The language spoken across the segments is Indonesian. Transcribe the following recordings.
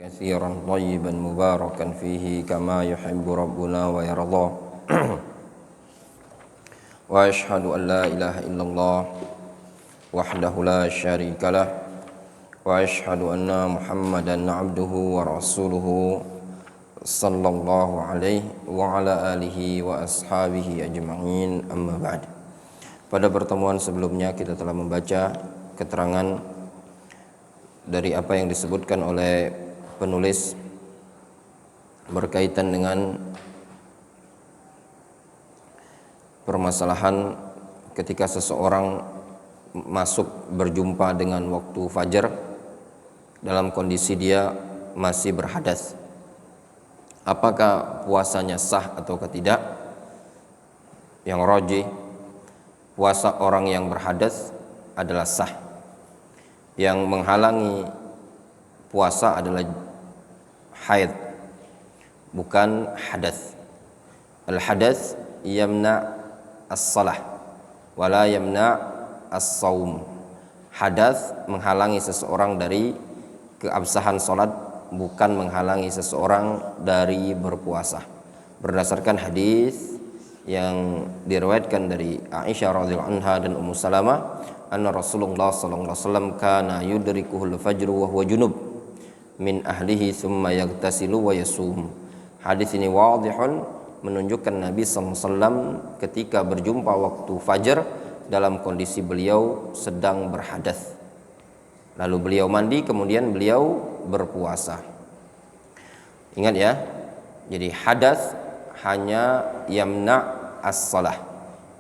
كثيرا طيبا مباركا فيه كما يحب ربنا ويرضى وأشهد أن لا إله إلا الله وحده لا شريك له وأشهد أن محمدا عبده ورسوله صلى الله عليه وعلى آله وأصحابه أجمعين أما بعد. Pada pertemuan sebelumnya kita telah membaca keterangan dari apa yang disebutkan oleh penulis berkaitan dengan permasalahan ketika seseorang masuk berjumpa dengan waktu fajar dalam kondisi dia masih berhadas. Apakah puasanya sah atau tidak? Yang rajih, puasa orang yang berhadas adalah sah. Yang menghalangi puasa adalah haid, bukan hadas. Al-hadas yamna as-salah wala yamna as-saum. Hadas menghalangi seseorang dari keabsahan salat, bukan menghalangi seseorang dari berpuasa. Berdasarkan hadis yang diriwayatkan dari Aisyah radhiyallahu anha dan Ummu Salamah, anna Rasulullah sallallahu alaihi wasallam kana yudrikuhul fajru wa huwa junub min ahlihi thumma yaghtasilu wa yasum. Hadis ini wadihun, menunjukkan Nabi SAW ketika berjumpa waktu fajar dalam kondisi beliau sedang berhadas, lalu beliau mandi, kemudian beliau berpuasa. Ingat ya, jadi hadas hanya yamna as-salah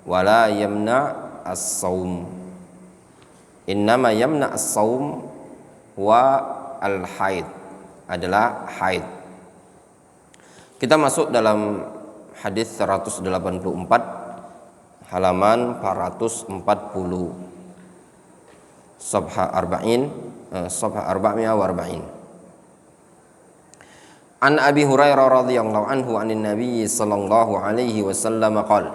wala yamna as-saum. Innama yamna as-saum wa al-haid, adalah haid. Kita masuk dalam hadis 184 halaman 440 Safha 440. An Abi Hurairah radhiyallahu anhu anin Nabi sallallahu alaihi wasallam qala: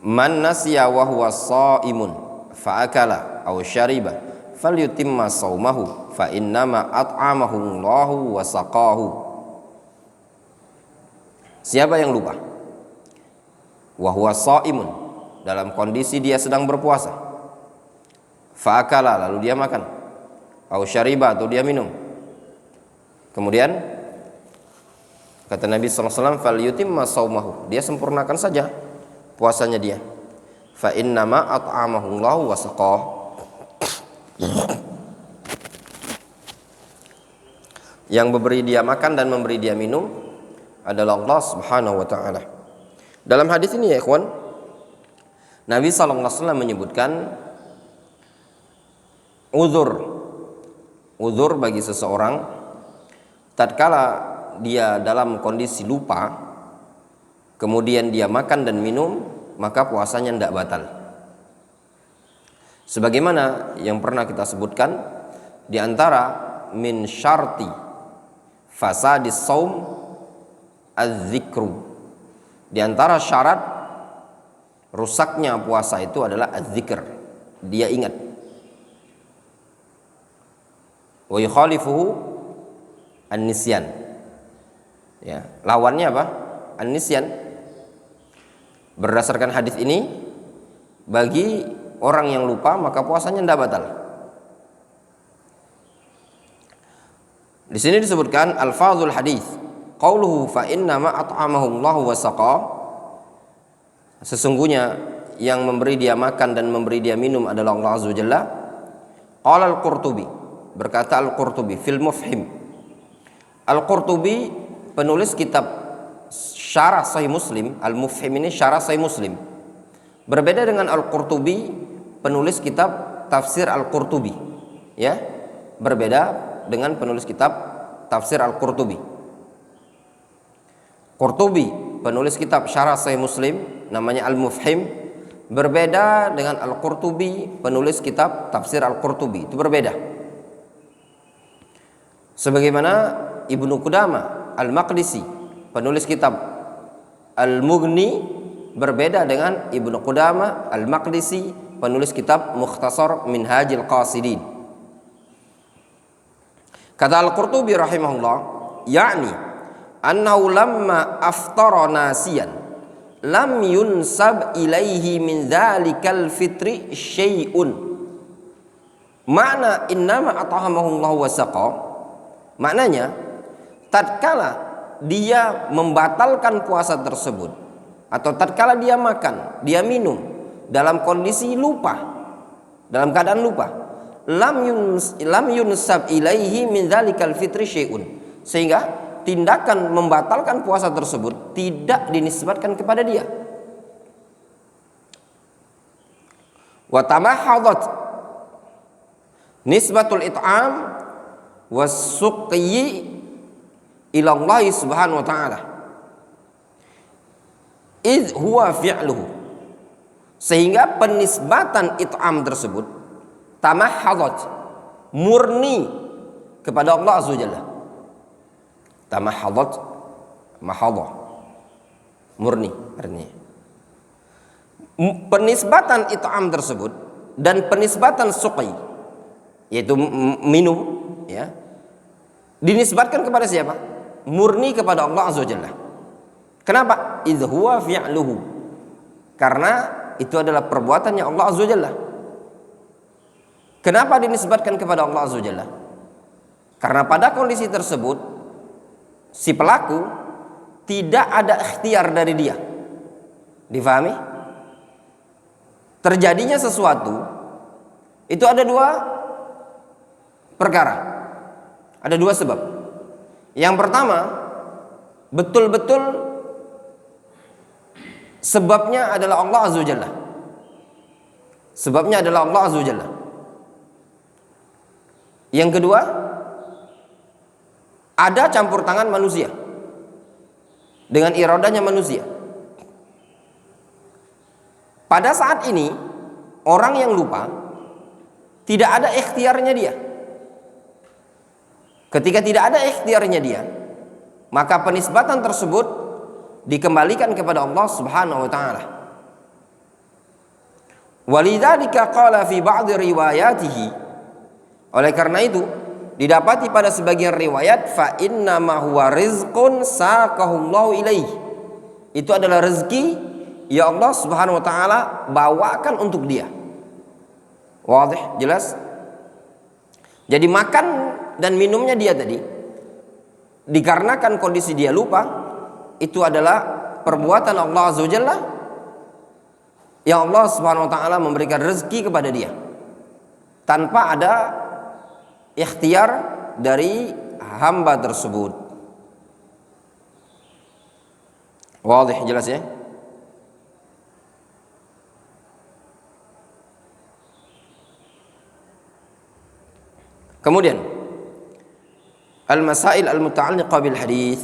Man nasiya wa huwa shaimun fa akala aw syariba falyutimma saumahu fa innama at'amahu Allahu wa saqahu. Siapa yang lupa wa huwa shaimun, dalam kondisi dia sedang berpuasa, fa akala, lalu dia makan, aw syariba, atau dia minum, kemudian kata Nabi SAW, falyutimma saumahu, dia sempurnakan saja puasanya dia, fa innama at'amahu Allahu wa saqahu, yang memberi dia makan dan memberi dia minum adalah Allah Subhanahu wa taala. Dalam hadis ini ya ikhwan, Nabi sallallahu alaihi wasallam menyebutkan uzur bagi seseorang tatkala dia dalam kondisi lupa, kemudian dia makan dan minum, maka puasanya tidak batal. Sebagaimana yang pernah kita sebutkan, di antara min syarti fasadis saum az-zikru, di antara syarat rusaknya puasa itu adalah az-zikr, dia ingat. Wa yukhalifuhu an-nisyan, ya, lawannya apa? An-nisyan. Berdasarkan hadis ini, bagi orang yang lupa maka puasanya tidak batal. Di sini disebutkan alfazul hadis, qauluhu fa innama at'amahu Allahu wa saqah, sesungguhnya yang memberi dia makan dan memberi dia minum adalah Allah Azza wa Jalla. Qala al-Qurtubi, berkata al-Qurtubi fil Mufhim. Al-Qurtubi penulis kitab Syarah Sahih Muslim, Al-Mufhim ini Syarah Sahih Muslim. Berbeda dengan Al-Qurtubi penulis kitab Tafsir Al-Qurtubi, ya, berbeda dengan penulis kitab Tafsir Al-Qurtubi. Qurtubi penulis kitab Syarah Sahih Muslim namanya Al-Mufhim, berbeda dengan Al-Qurtubi penulis kitab Tafsir Al-Qurtubi, itu berbeda. Sebagaimana Ibnu Qudamah Al-Maqdisi penulis kitab Al-Mughni berbeda dengan Ibnu Qudamah Al-Maqdisi penulis kitab Mukhtasar Minhajil Qasidin. Kata Al-Qurtubi rahimahullah, yakni annahu lamma aftara nasiyan lam yunsab ilaihi min dzalikal fitri syai'un. Makna innama at'amahullahu wa saqa, maknanya tatkala dia membatalkan puasa tersebut atau tatkala dia makan, dia minum dalam kondisi lupa, dalam keadaan lupa, lam yunsab ilaihi min dzalikal fitri syai'un, sehingga tindakan membatalkan puasa tersebut tidak dinisbatkan kepada dia. Wa tamahadat nisbatul it'am was-suqyi ila Allah subhanahu wa ta'ala idh huwa fi'luhu, sehingga penisbatan it'am tersebut tamahadat, murni kepada Allah azza wajalla. Tamahadat, mahadah, murni artinya. Penisbatan it'am tersebut dan penisbatan suqi, yaitu minum, ya, dinisbatkan kepada siapa? Murni kepada Allah azza wajalla. Kenapa? Idh huwa fi'luhu, karena itu adalah perbuatannya Allah azza wajalla. Kenapa dinisbatkan kepada Allah azza wajalla? Karena pada kondisi tersebut si pelaku tidak ada ikhtiar dari dia. Difahami? Terjadinya sesuatu itu ada dua perkara, ada dua sebab. Yang pertama, betul-betul sebabnya adalah Allah azza wajalla. Sebabnya adalah Allah azza wajalla. Yang kedua, ada campur tangan manusia dengan iradahnya manusia. Pada saat ini orang yang lupa tidak ada ikhtiarnya dia. Ketika tidak ada ikhtiarnya dia, maka penisbatan tersebut dikembalikan kepada Allah Subhanahu wa taala. Walidzalika qala fi ba'd riwayatihi, oleh karena itu didapati pada sebagian riwayat, fa inna ma huwa rizqun saqahullahu ilaihi, itu adalah rezeki ya Allah Subhanahu wa taala bawakan untuk dia. Wadih, jelas? Jadi makan dan minumnya dia tadi dikarenakan kondisi dia lupa, itu adalah perbuatan Allah azza wajalla yang Allah Subhanahu wa taala memberikan rezeki kepada dia tanpa ada ikhtiar dari hamba tersebut. Wadih, jelas ya? Kemudian al-masail al-muta'alliqah bil hadis.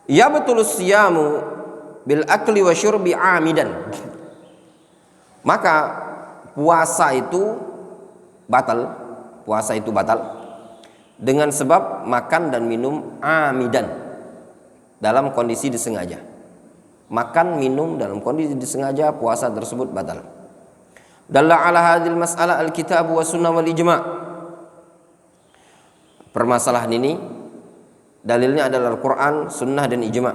Ya betul siyamu bil akli wa syurbi amidan. Maka puasa itu batal, puasa itu batal dengan sebab makan dan minum amidan, dalam kondisi disengaja. Makan minum dalam kondisi disengaja, puasa tersebut batal. Dalla ala hadhil mas'alah al-kitab wa sunnah wal ijma'. Permasalahan ini dalilnya adalah Al-Quran, sunnah dan ijma'.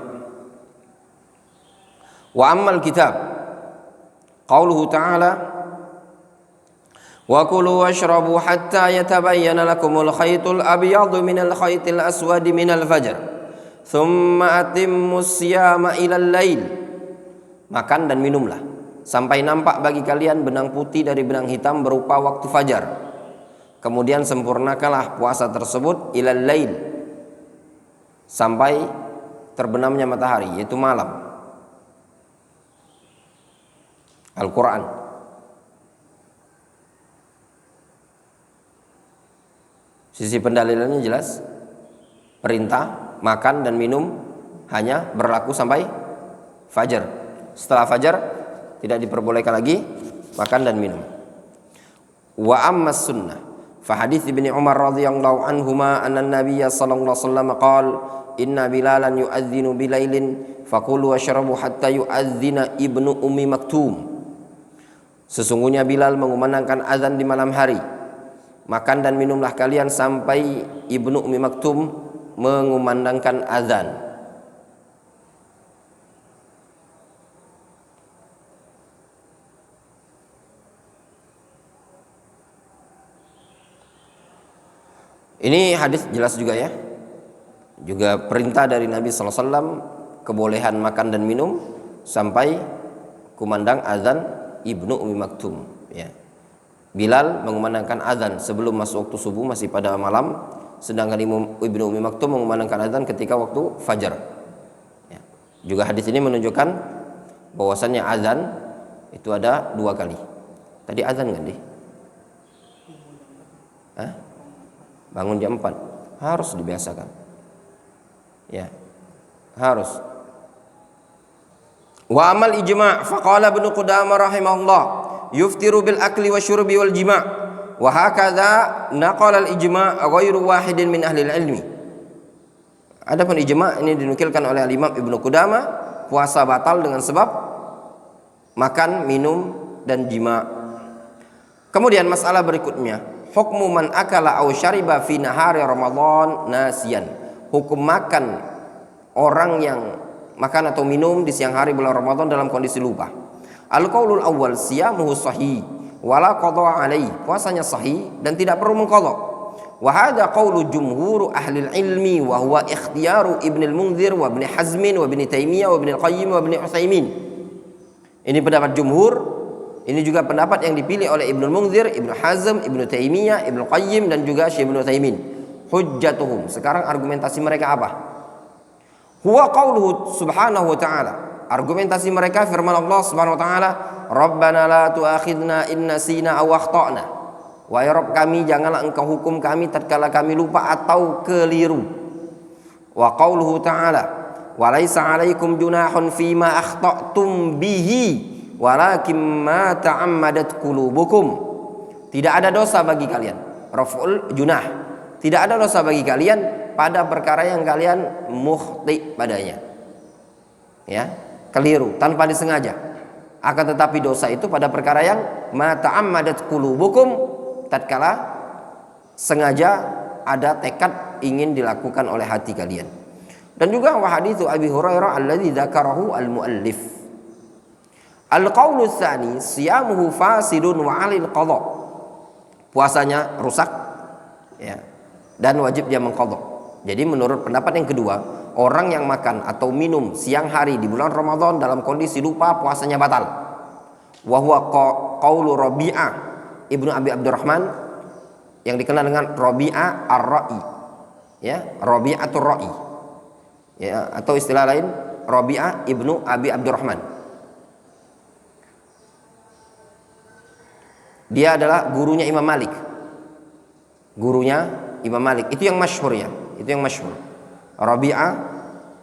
Wa ammal kitab qauluhu ta'ala wa kulu washrabu hatta yatabayyana lakumul khaytul abyadu minal khaytil aswadi minal fajr thumma atimmus siyama ilal lail. Makan dan minumlah sampai nampak bagi kalian benang putih dari benang hitam berupa waktu fajar. Kemudian sempurnakanlah puasa tersebut ilal lail, sampai terbenamnya matahari, yaitu malam. Al-Quran. Sisi pendalilannya jelas. Perintah makan dan minum hanya berlaku sampai fajar. Setelah fajar tidak diperbolehkan lagi makan dan minum. Wa ammas sunnah fa hadits Ibnu Umar radhiyallahu anhuma anna an-nabiy sallallahu alaihi wasallam qala inna bilalan yu'adzinu bilailin faqulu washrabu hatta yu'adzina ibnu ummi maktum. Sesungguhnya Bilal mengumandangkan azan di malam hari, makan dan minumlah kalian sampai Ibnu Ummi Maktum mengumandangkan azan. Ini hadis jelas juga ya. Juga perintah dari Nabi SAW, kebolehan makan dan minum sampai kumandang azan Ibnu Ummi Maktum ya. Bilal mengumandangkan azan sebelum masuk waktu subuh, masih pada malam, sedangkan Ibnu Ummi Maktum mengumandangkan azan ketika waktu fajar ya. Juga hadis ini menunjukkan bahwasannya azan itu ada 2 kali. Tadi azan kan deh? Bangun jam 4 harus dibiasakan ya, harus. Wa amal ijma' faqala Ibnu Qudamah rahimahullah yuftiru bil akli wa syurbi wal jima' wa hakadha naqala al ijma' ghairu wahidin min ahli ilmi. Adapun ijma' ini dinukilkan oleh Imam Ibnu Qudamah, puasa batal dengan sebab makan, minum dan jima'. Kemudian masalah berikutnya, hukmu man akala aw syariba fi nahari Ramadan nasiyan. Hukum makan orang yang makan atau minum di siang hari bulan Ramadan dalam kondisi lupa. Al-qaulul awwal siyamuhu sahih wala qada alaihi. Puasanya sahih dan tidak perlu mengqadha. Wa hadha qaulu jumhur ahli ilmi wa huwa ikhtiyaru Ibn al-Munzir wa Ibn Hazm wa Ibn Taimiyah wa Ibn al-Qayyim wa Ibn Utsaimin. Ini pendapat jumhur. Ini juga pendapat yang dipilih oleh Ibnu Munzir, Ibnu Hazm, Ibnu Taimiyah, Ibnu Qayyim dan juga Syekh Ibnu Utsaimin. Hujjatuhum. Sekarang argumentasi mereka apa? Huwa qauluhu subhanahu wa ta'ala. Argumentasi mereka firman Allah Subhanahu wa taala, Rabbana la tu'akhidna in nasina aw akhtana. Wahai Rabb kami, janganlah engkau hukum kami tatkala kami lupa atau keliru. Wa qauluhu ta'ala, wa laisa 'alaikum junahun fima akhta'tum bihi walakin ma ta'ammadat qulubukum. Tidak ada dosa bagi kalian, raf'ul junah, tidak ada dosa bagi kalian pada perkara yang kalian mukhti padanya ya, keliru tanpa disengaja. Akan tetapi dosa itu pada perkara yang ma ta'ammadat qulubukum, tatkala sengaja ada tekad ingin dilakukan oleh hati kalian. Dan juga wa haditsu Abi Hurairah alladzi dzakarahu al-muallif. Al-qaulu tsani siyamuhu fasidun wa 'alil qadha. Puasanya rusak ya, dan wajib dia mengqadha. Jadi menurut pendapat yang kedua, orang yang makan atau minum siang hari di bulan Ramadan dalam kondisi lupa, puasanya batal. Wa huwa qaulu Rabi'ah Ibnu Abi Abdurrahman yang dikenal dengan Rabi'ah Ar-Ra'i ya, Rabi'atur Ra'i ya, atau istilah lain Rabi'ah Ibnu Abi Abdurrahman. Dia adalah gurunya Imam Malik. Gurunya Imam Malik. Itu yang masyhur ya. Itu yang masyhur. Rabi'ah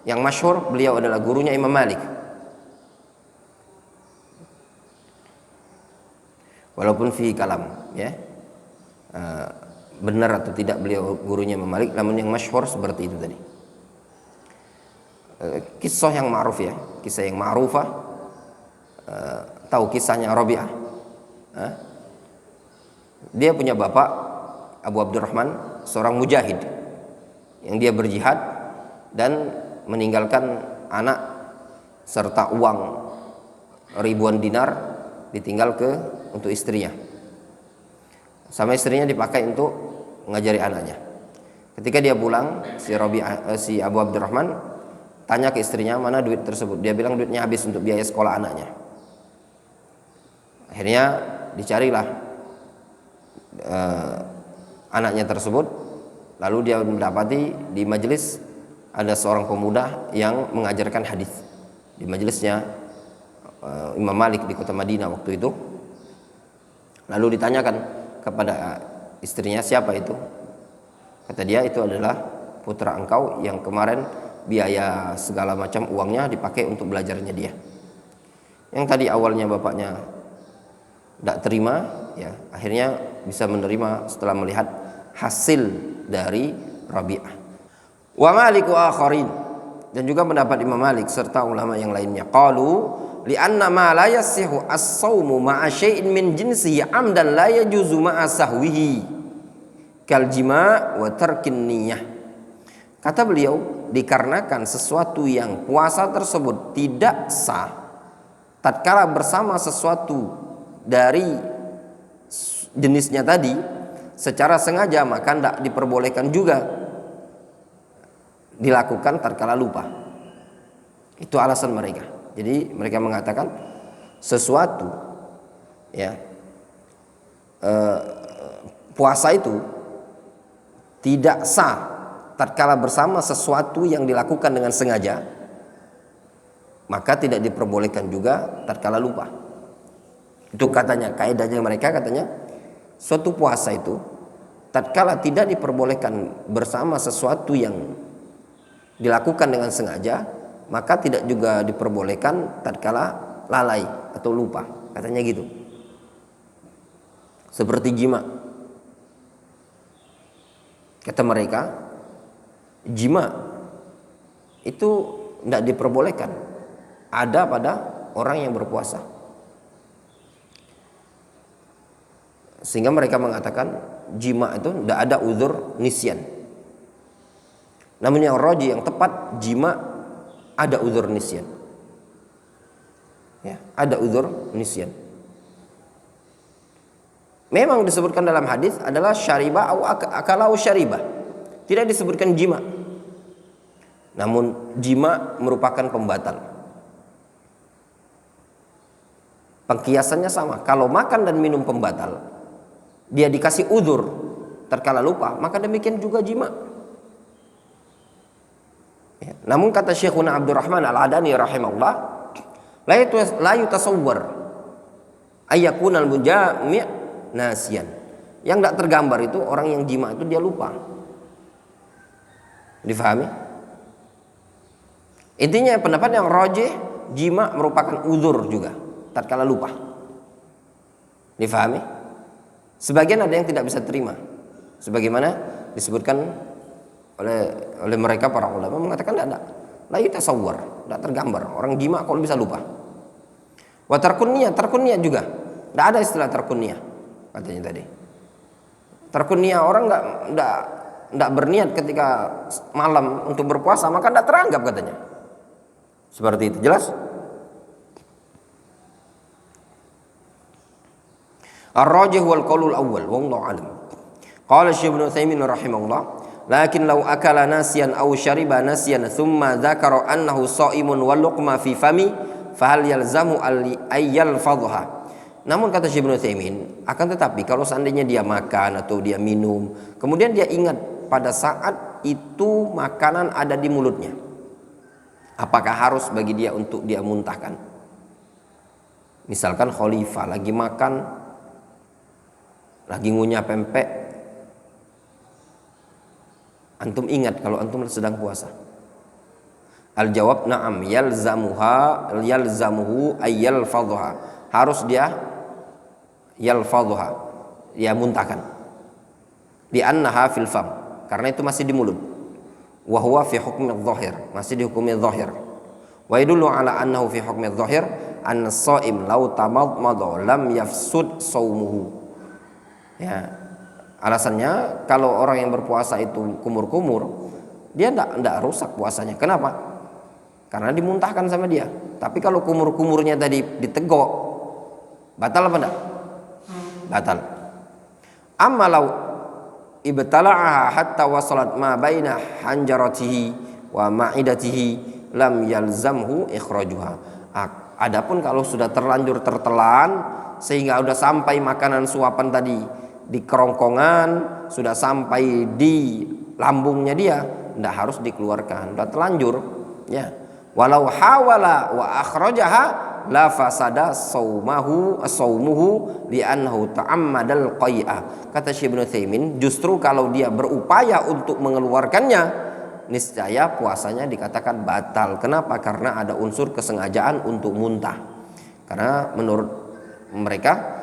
yang masyhur, beliau adalah gurunya Imam Malik. Walaupun fi kalam ya. Benar atau tidak beliau gurunya Imam Malik, namun yang masyhur seperti itu tadi. Kisah yang ma'ruf ya. Kisah yang ma'rufah. Tahu kisahnya Rabi'ah? Dia punya bapak Abu Abdurrahman, seorang mujahid yang dia berjihad dan meninggalkan anak serta uang ribuan dinar ditinggal untuk istrinya. Sama istrinya dipakai untuk mengajari anaknya. Ketika dia pulang, si Abu Abdurrahman tanya ke istrinya, mana duit tersebut? Dia bilang duitnya habis untuk biaya sekolah anaknya. Akhirnya dicarilah anaknya tersebut, lalu dia mendapati di majelis ada seorang pemuda yang mengajarkan hadis di majelisnya Imam Malik di kota Madinah waktu itu. Lalu ditanyakan kepada istrinya, siapa itu? Kata dia, itu adalah putra engkau yang kemarin biaya segala macam uangnya dipakai untuk belajarnya dia. Yang tadi awalnya bapaknya tidak terima ya, akhirnya bisa menerima setelah melihat hasil dari Rabi'ah. Wa Malik wa akharin, dan juga pendapat Imam Malik serta ulama yang lainnya, qalu li anna ma la yasihu as-shaumu ma'a syai'in min jinsihi amdan la yajuzu ma'a sahwihi. kal jima' wa tarkin niyah. Kata beliau, dikarenakan sesuatu yang puasa tersebut tidak sah tatkala bersama sesuatu dari jenisnya tadi secara sengaja, maka tidak diperbolehkan juga dilakukan tatkala lupa. Itu alasan mereka. Jadi mereka mengatakan sesuatu ya puasa itu tidak sah tatkala bersama sesuatu yang dilakukan dengan sengaja, maka tidak diperbolehkan juga tatkala lupa. Itu katanya, kaidahnya mereka katanya suatu puasa itu tatkala tidak diperbolehkan bersama sesuatu yang dilakukan dengan sengaja, maka tidak juga diperbolehkan tatkala lalai atau lupa, katanya gitu. Seperti jima, kata mereka, jima itu tidak diperbolehkan ada pada orang yang berpuasa, sehingga mereka mengatakan jima itu tidak ada uzur nisyan. Namun yang rajih, yang tepat, jima ada uzur nisyan. Ya, ada uzur nisyan. Memang disebutkan dalam hadis adalah syariba atau akalau syariba. Tidak disebutkan jima. Namun jima merupakan pembatal. Pengkiasannya sama. Kalau makan dan minum pembatal, dia dikasih uzur tatkala lupa, maka demikian juga jima. Ya. Namun kata Syekhuna Abdurrahman Al-Adani rahimahullah, la yutasawwar ayyakuna al-mujami' nasian. Yang tidak tergambar itu orang yang jima itu dia lupa. Difahami? Intinya pendapat yang rajih, jima merupakan uzur juga tatkala lupa. Difahami? Sebagian ada yang tidak bisa terima, sebagaimana disebutkan oleh mereka para ulama, mengatakan tidak, la yutasawwar, tidak tergambar orang jima kalau bisa lupa. Wa tarkunniyah juga tidak ada istilah tarkunniyah, katanya tadi. Tarkunniyah, orang tidak berniat ketika malam untuk berpuasa, maka tidak teranggap, katanya. Seperti itu, jelas? Ar-rajih wal qaulul awwal wallahu alam. Qala Syekh Ibnu Utsaimin rahimahullah, lakin law akala nasiyan aw shariba nasiyan thumma dzakara annahu shaimun wal luqma fi fami fahal yalzamu ay yalfadhha. Namun kata Syekh Ibnu Utsaimin, akan tetapi kalau seandainya dia makan atau dia minum, kemudian dia ingat pada saat itu makanan ada di mulutnya, apakah harus bagi dia untuk dia muntahkan? Misalkan khalifah lagi makan, lagi ngunyah pempek, antum ingat kalau antum sedang puasa. Al-jawab na'am, yalzamuhu ayyalfadhha, harus dia yalfadhha, dia muntahkan. Di annaha fil fam, karena itu masih di mulut. Wa huwa fi hukmi adh-dhahir, masih di hukmi dhahir. Wa yadullu ala annahu fi hukmi adh-dhahir anna as-shaim law tamadmada lam yafsud shaumuhu. Ya, alasannya kalau orang yang berpuasa itu kumur-kumur, dia tidak rusak puasanya. Kenapa? Karena dimuntahkan sama dia. Tapi kalau kumur-kumurnya tadi ditegok, batal apa enggak? Batal. Amma law ibtala'aha hatta wasalat ma baina hanjaratihi wa ma'idatihi lam yalzamhu ikhrajuha. Adapun kalau sudah terlanjur tertelan sehingga sudah sampai makanan suapan tadi di kerongkongan, sudah sampai di lambungnya dia, tidak harus dikeluarkan, sudah terlanjur, ya. Walau hawala wa akhrajaha la fasada saumuhu li'annahu ta'ammadal qai'a. Kata Syekh Ibnu Utsaimin, justru kalau dia berupaya untuk mengeluarkannya, niscaya puasanya dikatakan batal. Kenapa? Karena ada unsur kesengajaan untuk muntah. Karena menurut mereka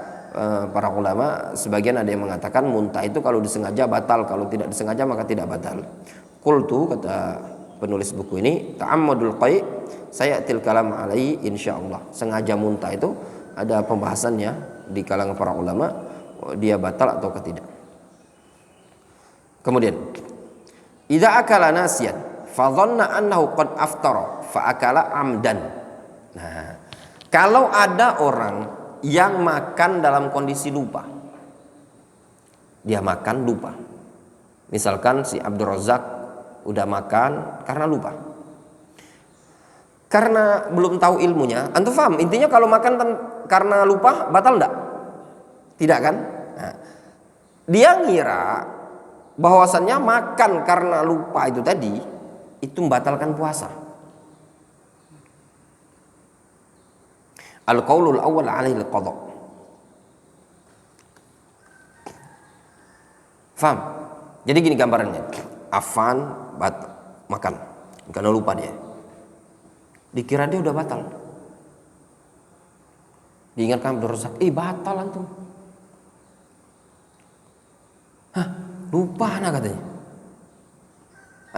para ulama, sebagian ada yang mengatakan muntah itu kalau disengaja batal, kalau tidak disengaja maka tidak batal. Qultu, kata penulis buku ini, ta'ammadul qai' sayatil kalam alaihi insyaallah. Sengaja muntah itu ada pembahasannya di kalangan para ulama, dia batal atau tidak. Kemudian, idza akala nasiyan fa dhanna annahu qad aftara fa akala amdan. Nah, kalau ada orang yang makan dalam kondisi lupa, dia makan lupa. Misalkan si Abdul Razak udah makan karena lupa, karena belum tahu ilmunya. Antum paham? Intinya kalau makan karena lupa batal enggak? Tidak kan? Nah, dia ngira bahwasannya makan karena lupa itu tadi itu membatalkan puasa. Al-qaulul awwal 'alaihi al-qadha. Faham? Jadi gini gambarannya. Afan makan karena lupa dia. Dikira dia udah batal. Diingatkan Abdul Razak, batal antum. Hah, lupa nah katanya.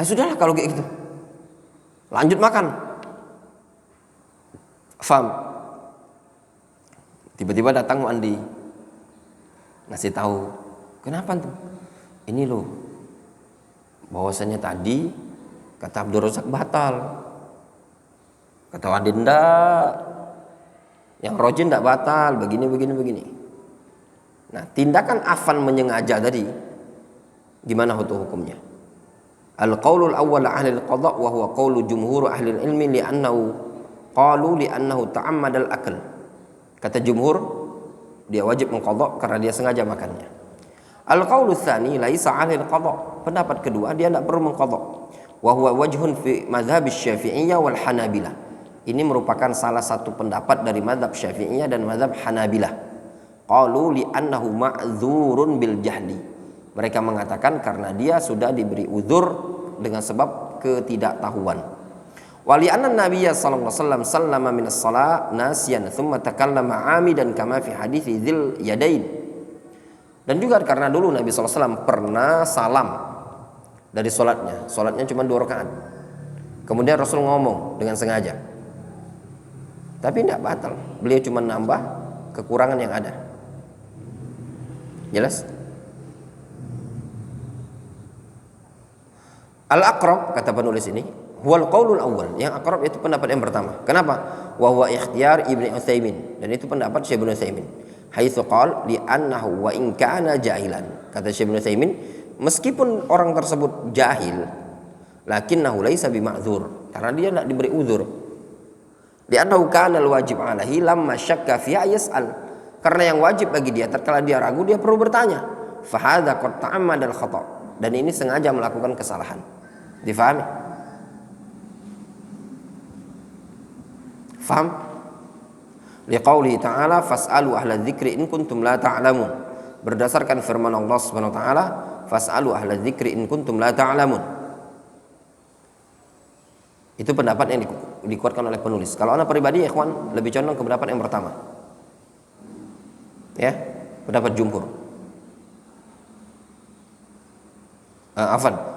Sudahlah kalau kayak gitu. Lanjut makan. Faham? Tiba-tiba datang Andi. Ngasih tahu, kenapa antum? Ini loh, bahwasanya tadi kata Abdul Razak batal. Kata Andi enggak. Yang rojin enggak batal, begini. Nah, tindakan afan menyengaja tadi gimana hukumnya? Al-qaulul awwal ahli al-qadha wa huwa qaulu jumhur ahli al-ilmi li'annahu ta'ammada al-akl. Kata jumhur, dia wajib mengqadha karena dia sengaja makannya. Al-qaulu tsani laisa ahli al-qadha. Pendapat kedua, dia tidak perlu mengqadha. Wa huwa wajhun fi madhhab Syafi'iyah wal Hanabilah. Ini merupakan salah satu pendapat dari mazhab Syafi'iyah dan mazhab Hanabilah. Qalu li'annahu ma'dzurun bil jahli. Mereka mengatakan karena dia sudah diberi uzur dengan sebab ketidaktahuan. Wa li'anna Nabiyya sallallahu alaihi wasallam sallama minas shalah nasiyan thumma takallama 'amidan kama fi hadithi dzil yadain. Dan juga karena dulu Nabi sallallahu alaihi wasallam pernah salam dari salatnya cuma 2 rakaat. Kemudian Rasul ngomong dengan sengaja. Tapi tidak batal. Beliau cuma nambah kekurangan yang ada. Jelas? Al-aqrab, kata penulis ini, huwal qaulul awwal. Yang aqrab itu pendapat yang pertama. Kenapa? Wa huwa ikhtiyar Ibnu Utsaimin. Dan itu pendapat Syekh Ibnu Utsaimin. Haitsu qala li annahu wa in kana jahilan. Kata Syekh Ibnu Utsaimin, meskipun orang tersebut jahil, lakinnahu laisa bima'dzur. Karena dia tidak diberi uzur. Li'annahu kana al-wajib 'alaihi lamma syakka fi yas'al. Karena yang wajib bagi dia tatkala dia ragu dia perlu bertanya. Fa hadza qad ta'ammada al-khata'. Dan ini sengaja melakukan kesalahan. Difahami? Faham? Liqaulihi ta'ala fas'alu ahla dzikri in kuntum la ta'lamun. Berdasarkan firman Allah Subhanahu wa taala, fas'alu ahla dzikri in kuntum la ta'lamun. Itu pendapat yang dikuatkan oleh penulis. Kalau anak pribadi, ikhwan, lebih condong ke pendapat yang pertama. Ya, pendapat jumhur.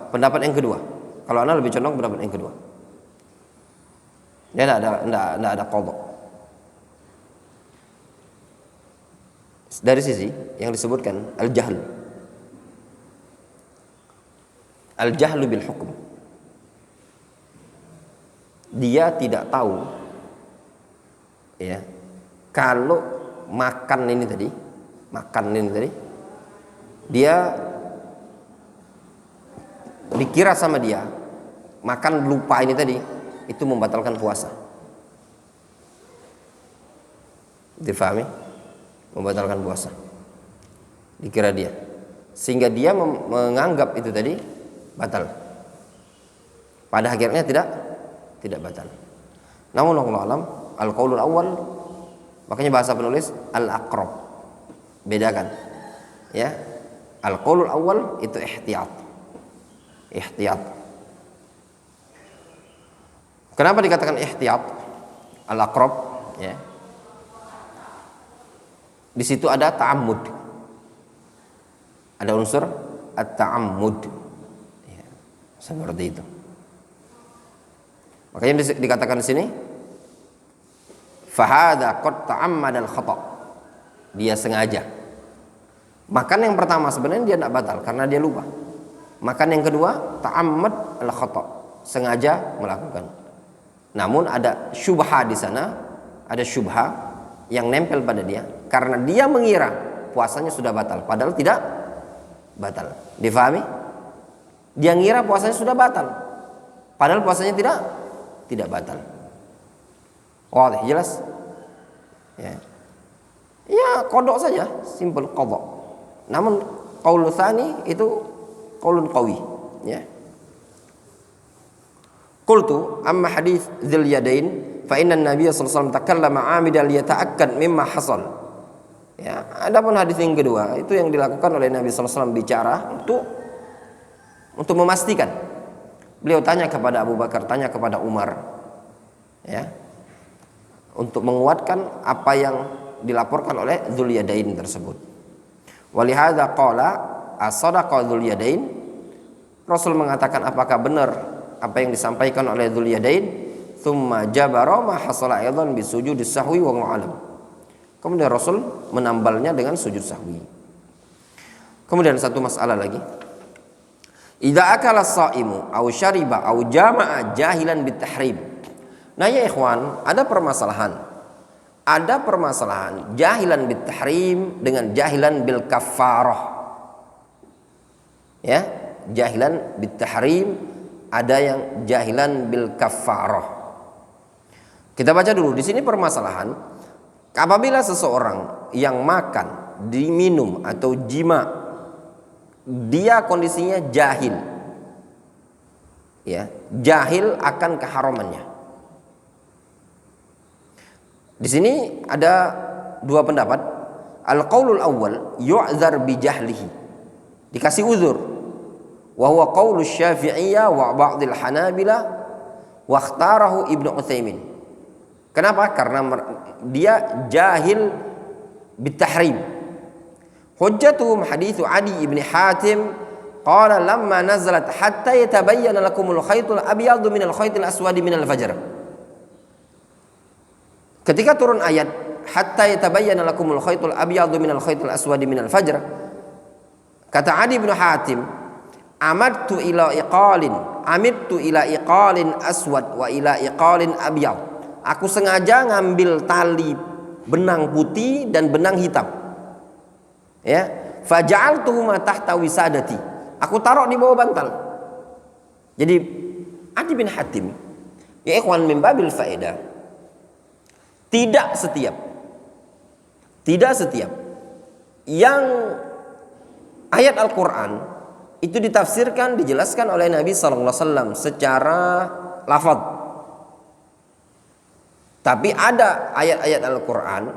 Pendapat yang kedua. Kalau anak lebih condong pendapat yang kedua. Dia tidak ada qadha. Dari sisi yang disebutkan al-jahlu bil hukum. Dia tidak tahu, ya, kalau makan ini tadi, dia dikira sama dia makan lupa ini tadi itu membatalkan puasa. Difahami? Membatalkan puasa. Dikira dia, sehingga dia menganggap itu tadi batal. Pada akhirnya tidak batal. Namun Allah alam, al-qaulul awal, makanya bahasa penulis al-aqrab. Bedakan. Ya. Al-qaulul awal itu ihtiyat. Kenapa dikatakan ihtiyat? Al-aqrab, ya. Di situ ada ta'ammud. Ada unsur at-ta'ammud. Ya. Seperti itu. Makanya dikatakan di sini fahadha qad ta'ammada al-khata'. Dia sengaja. Makan yang pertama sebenarnya dia tidak batal karena dia lupa. Makan yang kedua, ta'ammad al-khata, sengaja melakukan. Namun ada syubha di sana, ada syubha yang nempel pada dia karena dia mengira puasanya sudah batal, padahal tidak batal. Difahami? Dia ngira puasanya sudah batal, padahal puasanya tidak batal. Wah, jelas? Ya, qada saja, simple qada. Namun qaul tsani itu qaulun qawi, ya. Qultu amma hadits dzil yadain fa inna an-nabiy sallallahu alaihi wasallam takallama 'amidan liyata'akkad mimma hasal. Ya, adapun hadis yang kedua itu yang dilakukan oleh Nabi sallallahu alaihi wasallam bicara untuk memastikan. Beliau tanya kepada Abu Bakar, tanya kepada Umar, ya, untuk menguatkan apa yang dilaporkan oleh Dzul Yadain tersebut. Walihada qala as-sadaqa Dzul Yadain. Rasul mengatakan apakah benar apa yang disampaikan oleh Dzul Yadain? Tsumma jabara ma hasala aidan bi sujudis sahwi wa mu'alam. Kemudian Rasul menambalnya dengan sujud sahwi. Kemudian satu masalah lagi. Idza akala as-shaimu aw syariba aw jama'a jahilan bitahrim. Nah ya ikhwan, ada permasalahan jahilan bitahrim dengan jahilan bil kafarah. Ya, jahilan bitahrim, ada yang jahilan bil kafarah. Kita baca dulu di sini permasalahan. Apabila seseorang yang makan, diminum atau jima, dia kondisinya jahil, ya, jahil akan keharamannya. Di sini ada dua pendapat. Al-qaulul awwal yu'dzar bi jahlihi, dikasih uzur. Wa huwa qaulu Syafi'iyah wa ba'dil Hanabilah wa ikhtarahu Ibnu Utsaimin. Kenapa? Karena dia jahil bitahrim. Hujjatuhum haditsu Adi ibn Hatim qala lamma nazalat hatta yatabayyana lakumul khaytul abyadu minal khaytil aswadi minal fajr. Ketika turun ayat hatta yatabayyana lakumul khaytul abyadu minal khaytil aswadi minal fajr, kata Adi bin Hatim, amadtu ila iqalin aswad wa ila iqalin abyad. Aku sengaja ngambil tali benang putih dan benang hitam. Ya, faja'altuhu ma tahta wisadati. Aku taruh di bawah bantal. Jadi Adi bin Hatim, ya ikhwan min babil faedah, tidak setiap yang ayat Al-Quran itu ditafsirkan, dijelaskan oleh Nabi SAW secara lafaz. Tapi ada ayat-ayat Al-Quran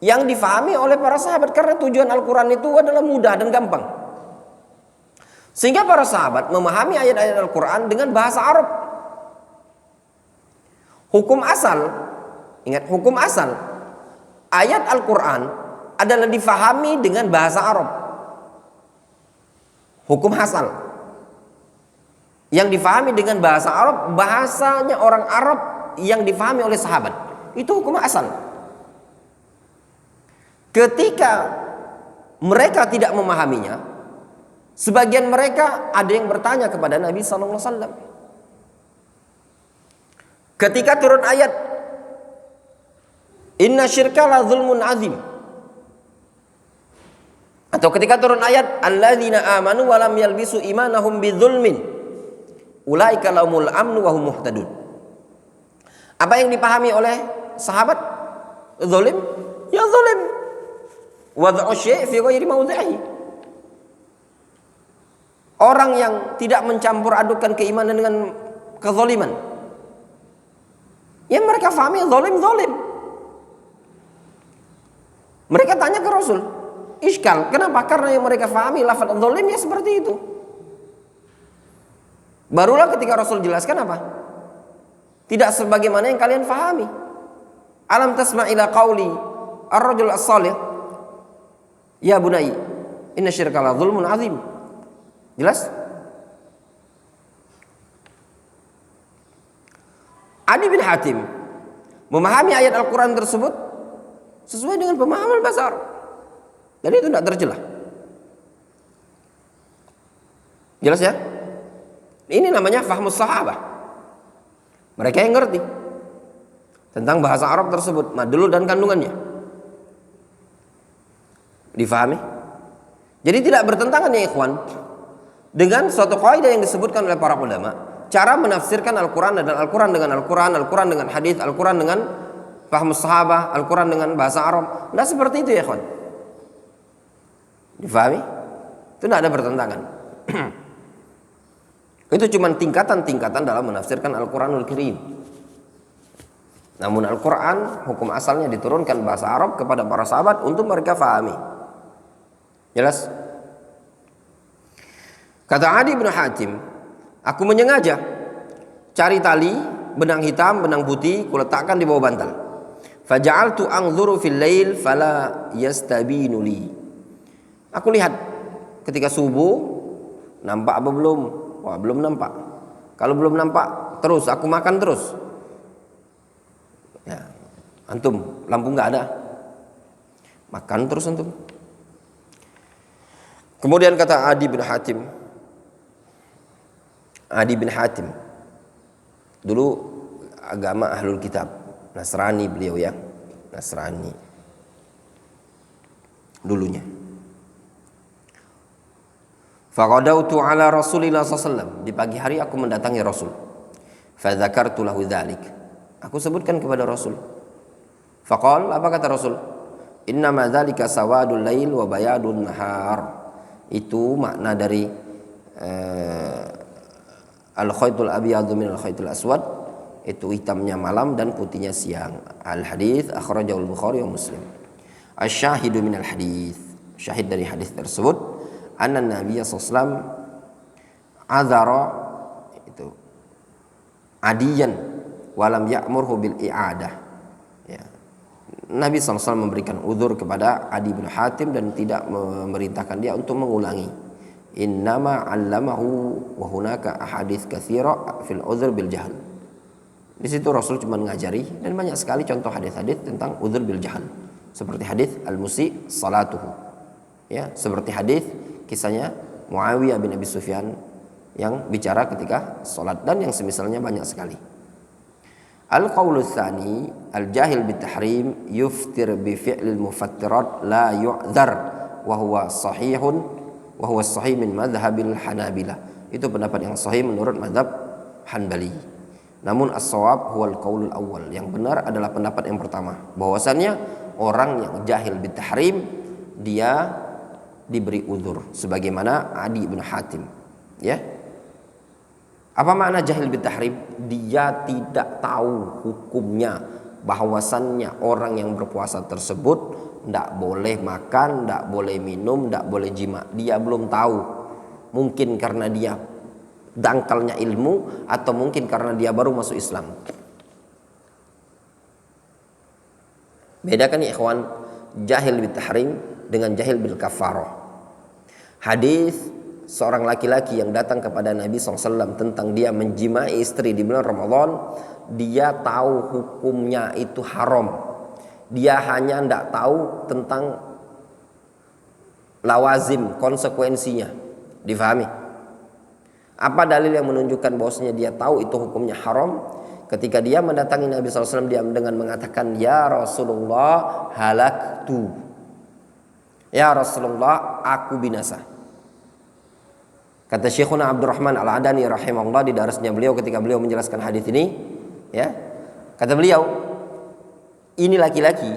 yang difahami oleh para sahabat, karena tujuan Al-Quran itu adalah mudah dan gampang. Sehingga para sahabat memahami ayat-ayat Al-Quran dengan bahasa Arab. Hukum asal, ingat hukum asal, ayat Al-Quran adalah difahami dengan bahasa Arab. Hukum asal yang difahami dengan bahasa Arab, bahasanya orang Arab yang difahami oleh sahabat, itu hukum asal. Ketika mereka tidak memahaminya, sebagian mereka ada yang bertanya kepada Nabi SAW. Ketika turun ayat inna syirka la zulmun azim, atau ketika turun ayat alladzina amanu wa lam yalbisu imanahum bidzulmin ulaika lahumul amnu wa hum muhtadun. Apa yang dipahami oleh sahabat? Zalim, ya zalim. Wad'u syai' fi ghairi mawdhi'i. Orang yang tidak mencampur adukan keimanan dengan kezaliman, yang mereka fahami zalim. Mereka tanya ke Rasul, iskal, kenapa? Karena yang mereka fahami lafaz zalim ya seperti itu. Barulah ketika Rasul jelaskan apa? Tidak sebagaimana yang kalian fahami. Alam tasma' ila qauli ar-rajul as-salih, ya bunai, inna syirka la zulmun azim. Jelas? Adi bin Hatim memahami ayat Al-Quran tersebut sesuai dengan pemahaman bahasa Arab, dan itu tidak tercelah. Jelas ya? Ini namanya fahmus sahabah. Mereka yang ngerti tentang bahasa Arab tersebut, madlul dan kandungannya. Difahami? Jadi tidak bertentangan ya ikhwan dengan suatu kaidah yang disebutkan oleh para ulama, cara menafsirkan Al-Quran adalah Al-Quran dengan Al-Quran, Al-Quran dengan hadis, Al-Quran dengan fahmus sahabah, Al-Quran dengan bahasa Arab. Nah seperti itu ya ikhwan. Difahami? Itu tidak ada bertentangan. Itu cuma tingkatan-tingkatan dalam menafsirkan Al-Quranul Karim. Namun Al-Quran hukum asalnya diturunkan bahasa Arab kepada para sahabat untuk mereka fahami. Jelas? Kata Adi bin Hatim, aku menyengaja cari tali benang hitam, benang putih, kuletakkan di bawah bantal. Faja'altu anzuru fil lail fala yastabinu li. Aku lihat ketika subuh nampak apa belum? Wah, belum nampak. Kalau belum nampak, terus aku makan terus. Ya, antum lampu nggak ada, makan terus antum. Kemudian kata Adi bin Hatim, dulu agama ahlul kitab, Nasrani beliau ya, Nasrani dulunya. Faqadautu ala Rasulillah SAW, di pagi hari aku mendatangi Rasul. Fadzakartu lahu dzalik, aku sebutkan kepada Rasul. Faqal, apa kata Rasul? Innama dzalika sawadul lail wa bayadun nahar. Itu makna dari al-khaytul abyadu min al-khaytul aswad, itu hitamnya malam dan putihnya siang. Al-hadits akhrajahu al-Bukhari wa Muslim. Asy-syahidu min al-hadits, syahid dari hadis tersebut, anna Nabi sallallahu azara itu adiyan walam ya'murhu bil i'adah. Ya. Nabi SAW memberikan uzur kepada Adi bin Hatim dan tidak memerintahkan dia untuk mengulangi. Innama 'allamahu wa hunaka ahadits katsira fil uzur bil jahl. Di situ Rasul cuma ngajari, dan banyak sekali contoh hadis-hadis tentang uzur bil jahl. Seperti hadis al-musi salatuhu. Ya, seperti hadis kisahnya Muawiyah bin Abi Sufyan yang bicara ketika salat, dan yang semisalnya banyak sekali. Al-qaulu tsani al-jahil bitahrim yuftir bi fi'lil mufattirat la yu'dzar wa huwa sahihun wa huwa sahih min madhhabil Hanabilah. Itu pendapat yang sahih menurut mazhab Hanbali. Namun as-shawab huwal qaulul awwal, yang benar adalah pendapat yang pertama, bahwasannya orang yang jahil bitahrim dia diberi uzur sebagaimana Adi bin Hatim. Ya. Apa makna jahil bitahrim? Dia tidak tahu hukumnya, bahwasannya orang yang berpuasa tersebut tidak boleh makan, tidak boleh minum, tidak boleh jima. Dia belum tahu. Mungkin karena dia dangkalnya ilmu, atau mungkin karena dia baru masuk Islam. Bedakan ya ikhwan, jahil bitahrim dengan jahil bil kafarah. Hadis seorang laki-laki yang datang kepada Nabi SAW tentang dia menjimai istri di bulan Ramadan, dia tahu hukumnya itu haram. Dia hanya tidak tahu tentang lawazim, konsekuensinya. Difahami? Apa dalil yang menunjukkan bahwasanya dia tahu itu hukumnya haram? Ketika dia mendatangi Nabi SAW, dia dengan mengatakan, ya Rasulullah halaktu, ya Rasulullah aku binasa. Kata Syekhuna Abdurrahman Al-Adani rahimahullah di darasnya beliau ketika beliau menjelaskan hadis ini, ya, kata beliau, ini laki-laki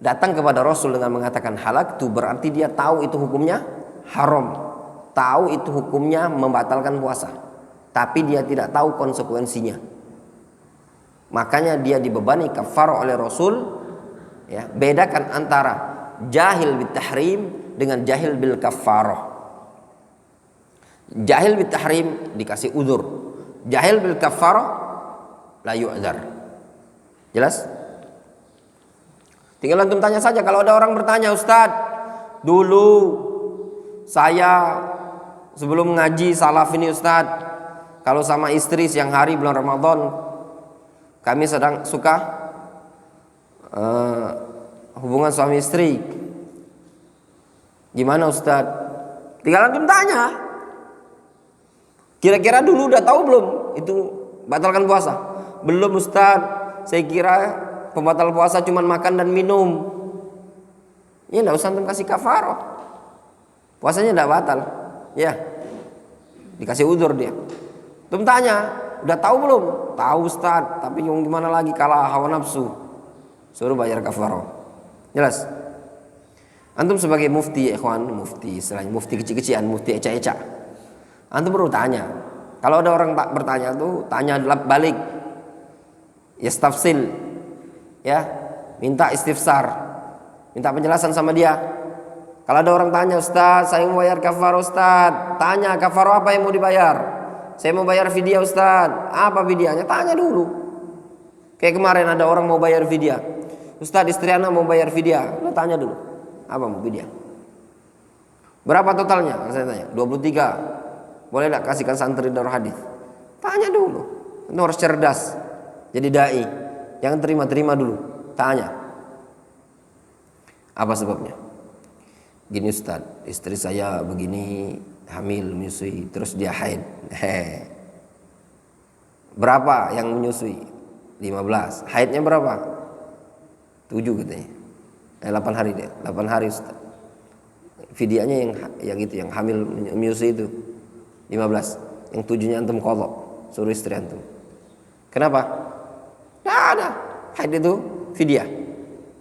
datang kepada Rasul dengan mengatakan halaktu, berarti dia tahu itu hukumnya haram, tahu itu hukumnya membatalkan puasa, tapi dia tidak tahu konsekuensinya. Makanya dia dibebani kafarah oleh Rasul. Ya, bedakan antara jahil bitahrim dengan jahil bil kafarah. Jahil bitahrim dikasih uzur, jahil bil kafarah la yu'dzar. Jelas? Tinggal antum tanya saja. Kalau ada orang bertanya, Ustaz, dulu saya sebelum ngaji salaf ini Ustaz, kalau sama istri siang hari bulan Ramadan kami sedang suka hubungan suami istri, gimana Ustaz? Tinggal antum tanya. Kira-kira dulu udah tahu belum itu batalkan puasa? Belum Ustaz. Saya kira pembatal puasa cuma makan dan minum. Ya enggak usah antum kasih kafarah. Puasanya enggak batal. Ya. Dikasih udzur dia. Antum tanya, udah tahu belum? Tahu Ustaz, tapi yang gimana lagi kalah hawa nafsu. Suruh bayar kafarah. Jelas? Antum sebagai mufti ya ikhwan, mufti istilahnya mufti kecil-kecilan, mufti eca-eca. Antum perlu tanya. Kalau ada orang tak bertanya tuh, tanya balik. Yastafsil. Ya, minta istifsar. Minta penjelasan sama dia. Kalau ada orang tanya, Ustaz, saya mau bayar kafarah Ustaz. Tanya, kafarah apa yang mau dibayar? Saya mau bayar fidyah Ustaz. Apa fidyahnya? Tanya dulu. Kayak kemarin ada orang mau bayar fidyah. Ustaz, istri anak mau bayar fidyah. Lo tanya dulu. Apa mau fidyah? Berapa totalnya? Saya tanya, 23. Boleh enggak kasihkan santri darul hadis? Tanya dulu. Itu harus cerdas. Jadi dai. Jangan terima-terima dulu. Tanya. Apa sebabnya? Gini Ustaz, istri saya begini, hamil, menyusui, terus dia haid. Berapa yang menyusui? 15. Haidnya berapa? 7 katanya. 8 hari dia. 8 hari Ustaz. Fidyahnya yang itu, yang hamil menyusui itu 15. Yang 7-nya antum qadha, suruh istri antum. Kenapa? Nggak ada. Haid itu fidyah.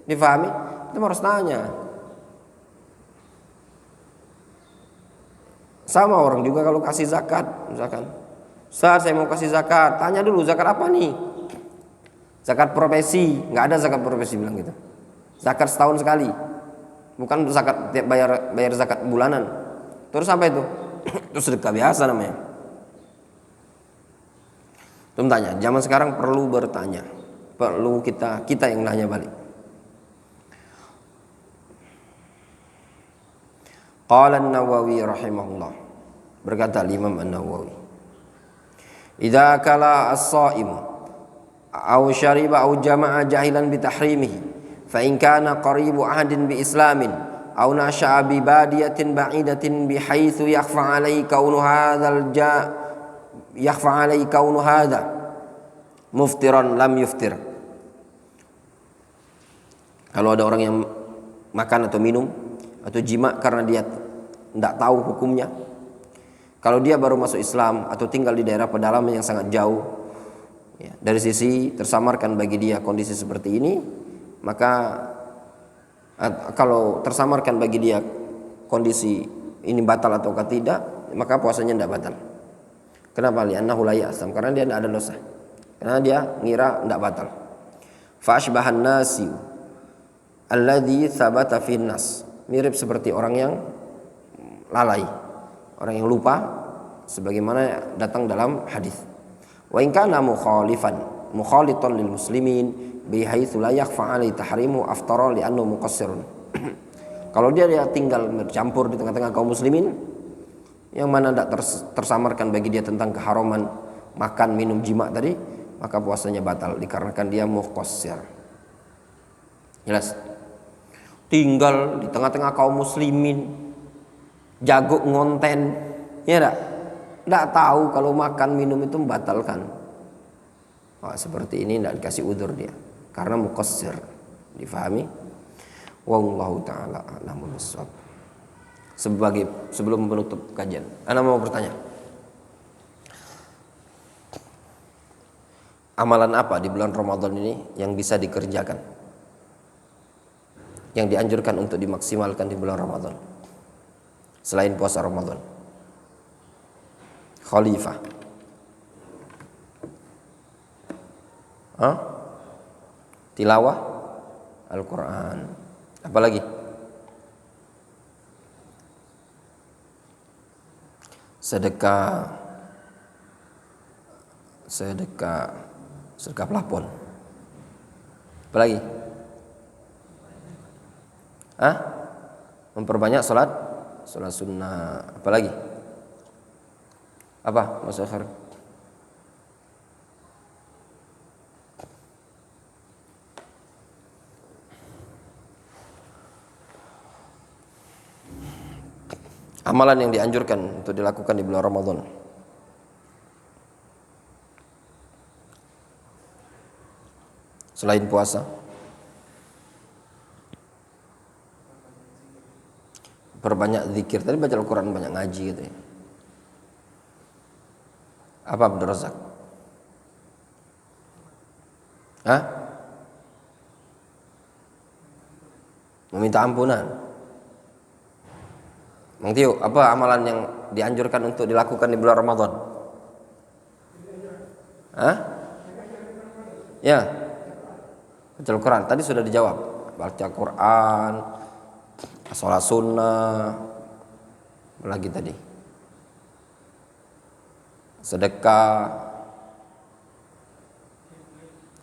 Difahami? Itu harus tanya. Sama orang juga kalau kasih zakat, misalkan, Ustaz saya mau kasih zakat, tanya dulu zakat apa nih? Zakat profesi, nggak ada zakat profesi bilang gitu. Zakat setahun sekali, bukan zakat tiap bayar zakat bulanan. Terus apa itu? Itu sedekah biasa namanya. Tum tanya, zaman sekarang perlu bertanya, perlu kita yang nanya balik. Qala An-Nawawi rahimahullah, berkata Imam An-Nawawi, idza kala as-shaimu aw syariba aw jama'a jahilan bi tahrimihi fa in kana qaribu ahdin bi islamin aw nasha'a bi badiyatin ba'idatin bi haitsu yakhfa 'alaihi kaunu hadzal yakhfa 'alaihi kaunu hadza muftiran lam yuftir. Kalau ada orang yang makan atau minum atau jima karena dia tidak tahu hukumnya, kalau dia baru masuk Islam atau tinggal di daerah pedalaman yang sangat jauh, ya, dari sisi tersamarkan bagi dia kondisi seperti ini, maka kalau tersamarkan bagi dia kondisi ini batal atau tidak, maka puasanya tidak batal. Kenapa? Li'annahu la ya'sam, karena dia tidak ada dosa, karena dia ngira tidak batal. Fa ashbahan nasi alladzi tsabata fin nas, mirip seperti orang yang lalai, orang yang lupa, sebagaimana datang dalam hadis. Wa in kana mukhalitan lil muslimin bi haitsu la yakhfa 'alaihi tahrimu aftara li annahu muqassirun. Kalau dia tinggal bercampur di tengah-tengah kaum muslimin yang mana tidak tersamarkan bagi dia tentang keharaman makan minum jima tadi, maka puasanya batal dikarenakan dia muqassir. Jelas? Tinggal di tengah-tengah kaum muslimin, jago ngonten, ya enggak tahu kalau makan minum itu membatalkan. Seperti ini tidak dikasih udzur dia karena muqassir. Difahami? Wallahu taala a'lamu bissawab. Sebelum menutup kajian, ana mau bertanya. Amalan apa di bulan Ramadan ini yang bisa dikerjakan? Yang dianjurkan untuk dimaksimalkan di bulan Ramadan selain puasa Ramadan? Khalifah. Tilawah Al-Quran. Apa lagi? Sedekah plafon. Apa lagi? Memperbanyak sholat sunnah. Apa lagi? Apa Mas Akhir? Amalan yang dianjurkan untuk dilakukan di bulan Ramadan. selain puasa? Perbanyak zikir. Tadi baca Al-Quran, banyak ngaji gitu ya. Apa Abdul Razak? Hah? Meminta ampunan. Mang Tio, apa amalan yang dianjurkan untuk dilakukan di bulan Ramadan? Hah? Ya, baca Al-Quran. Tadi sudah dijawab. Baca Quran, sholat sunnah, apa lagi tadi? Sedekah,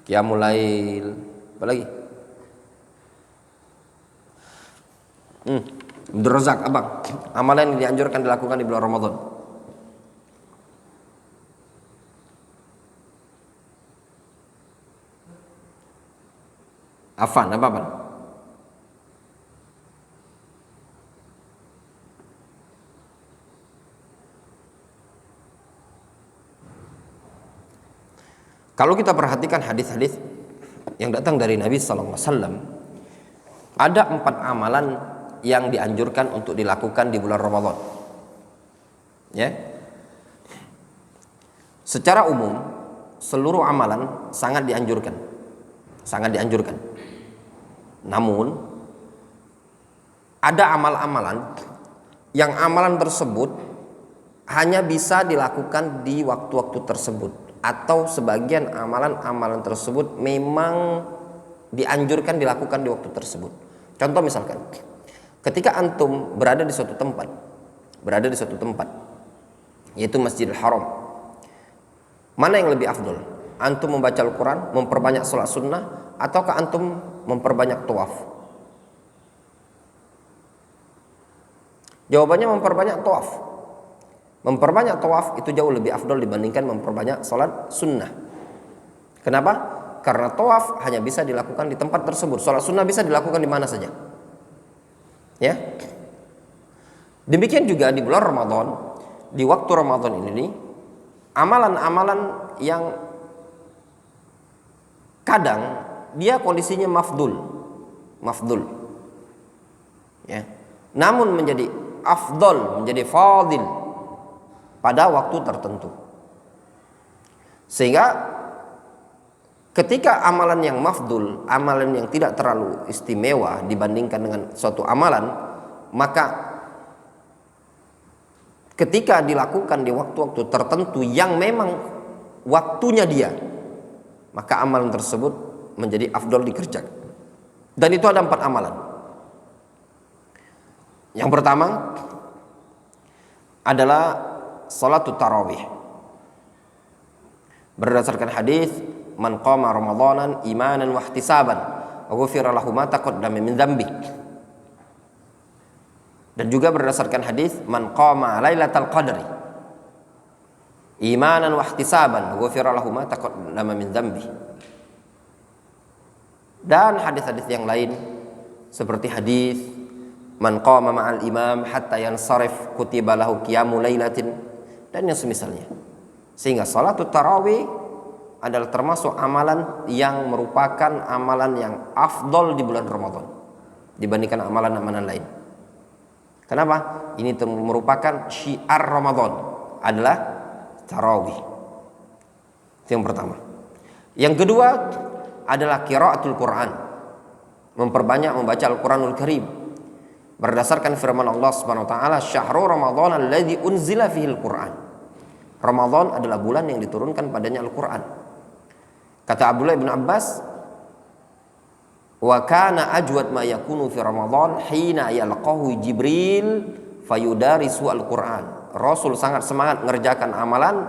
qiyamul lail, apa lagi? Abdul Razak, abang, amalan yang dianjurkan dilakukan di bulan Ramadan. Afan, apa Bang? Kalau kita perhatikan hadis-hadis yang datang dari Nabi SAW, ada 4 amalan yang dianjurkan untuk dilakukan di bulan Ramadan. Ya. Secara umum, seluruh amalan sangat dianjurkan. Sangat dianjurkan. Namun, ada amal-amalan yang amalan tersebut hanya bisa dilakukan di waktu-waktu tersebut, atau sebagian amalan-amalan tersebut memang dianjurkan dilakukan di waktu tersebut. Contoh misalkan, ketika antum berada di suatu tempat, yaitu Masjidil Haram, mana yang lebih afdol? Antum membaca Al-Quran, memperbanyak sholat sunnah, ataukah antum memperbanyak tawaf? Jawabannya memperbanyak tawaf. Memperbanyak tawaf itu jauh lebih afdol dibandingkan memperbanyak sholat sunnah. Kenapa? Karena tawaf hanya bisa dilakukan di tempat tersebut. Sholat sunnah bisa dilakukan di mana saja. Ya. Demikian juga di bulan Ramadan, di waktu Ramadan ini, amalan-amalan yang kadang dia kondisinya mafdul, ya. Namun menjadi afdol, menjadi fadil pada waktu tertentu. Sehingga ketika amalan yang mafdul, amalan yang tidak terlalu istimewa dibandingkan dengan suatu amalan, maka ketika dilakukan di waktu-waktu tertentu yang memang waktunya dia, maka amalan tersebut menjadi afdol dikerjakan. Dan itu ada 4 amalan. Yang pertama adalah salatul tarawih. Berdasarkan hadis, man qama ramadanan imanan wa ihtisaban ghufira lahu ma taqaddama min dzambi. Dan juga berdasarkan hadis, man qama lailatal qadri imanan wa ihtisaban ghufira lahu ma taqaddama min dzambi. Dan hadis-hadis yang lain seperti hadis man qama ma'al imam hatta yansarif kutiba lahu qiyamul lailatin dan yang semisalnya. Sehingga salatul tarawih adalah termasuk amalan yang merupakan amalan yang afdol di bulan Ramadan dibandingkan amalan-amalan lain. Kenapa? Ini merupakan syiar Ramadan, adalah tarawih. Itu yang pertama. Yang kedua adalah qiraatul Quran, memperbanyak membaca Al-Quranul Karim. Berdasarkan firman Allah Subhanahu wa taala, "Syahrul Ramadan alladzi unzila fihil Qur'an." Ramadan adalah bulan yang diturunkan padanya Al-Qur'an. Kata Abdullah bin Abbas, "Wa kana ajwad ma yakunu fi Ramadan hina yalqahu Jibril fayudarisu Al-Qur'an." Rasul sangat semangat mengerjakan amalan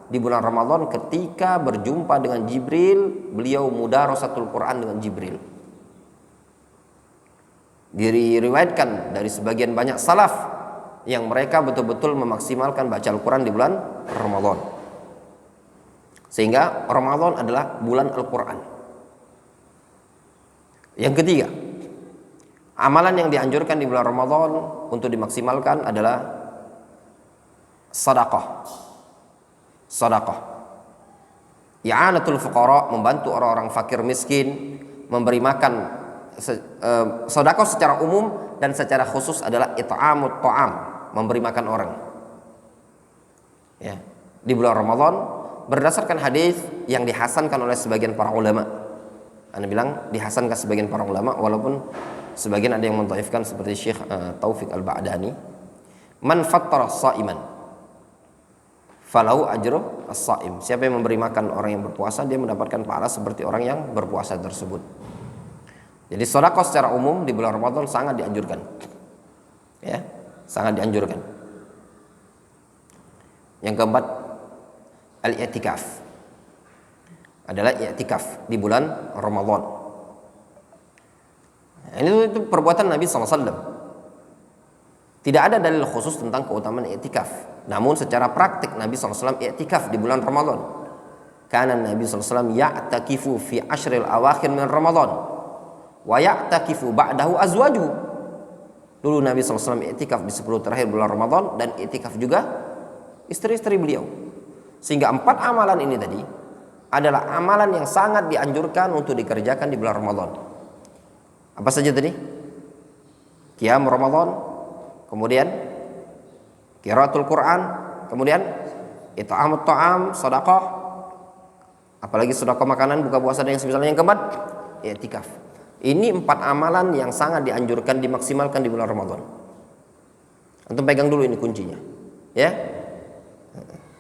di bulan Ramadan ketika berjumpa dengan Jibril, beliau mudarasatul Quran dengan Jibril. Diriwayatkan dari sebagian banyak salaf yang mereka betul-betul memaksimalkan baca Al-Quran di bulan Ramadan. Sehingga Ramadan adalah bulan Al-Quran. Yang ketiga, amalan yang dianjurkan di bulan Ramadan untuk dimaksimalkan adalah sedekah. i'anatul fuqara, membantu orang-orang fakir miskin, memberi makan, sedekah secara umum dan secara khusus adalah it'amut ta'am, memberi makan orang. Ya, di bulan Ramadan berdasarkan hadis yang dihasankan oleh sebagian para ulama. Anda bilang dihasankan sebagian para ulama, walaupun sebagian ada yang mendhaifkan seperti Syekh Taufik Al-Ba'dani. Man fattara sha'iman falahu ajru as-sha'im. Siapa yang memberi makan orang yang berpuasa, dia mendapatkan pahala seperti orang yang berpuasa tersebut. Jadi sedekah secara umum di bulan Ramadan sangat dianjurkan. Ya, sangat dianjurkan. Yang keempat, al-i'tikaf. Adalah i'tikaf di bulan Ramadan. Ini itu perbuatan Nabi SAW. Tidak ada dalil khusus tentang keutamaan i'tikaf. Namun secara praktik Nabi SAW i'tikaf di bulan Ramadan. Karena Nabi SAW ya'takifu fi ashril awakhir min Ramadan, wa ya'takifu ba'dahu azwajuhu. Dulu Nabi SAW i'tikaf di 10 terakhir bulan Ramadan, dan i'tikaf juga istri-istri beliau. Sehingga 4 amalan ini tadi adalah amalan yang sangat dianjurkan untuk dikerjakan di bulan Ramadan. Apa saja tadi? Qiyam Ramadan, kemudian qiraatul Quran, kemudian it'amut ta'am, sedekah, apalagi sedekah makanan buka puasa dan yang semisalnya. Yang keempat, i'tikaf. Ini 4 amalan yang sangat dianjurkan dimaksimalkan di bulan Ramadan. Antum pegang dulu ini kuncinya. Ya?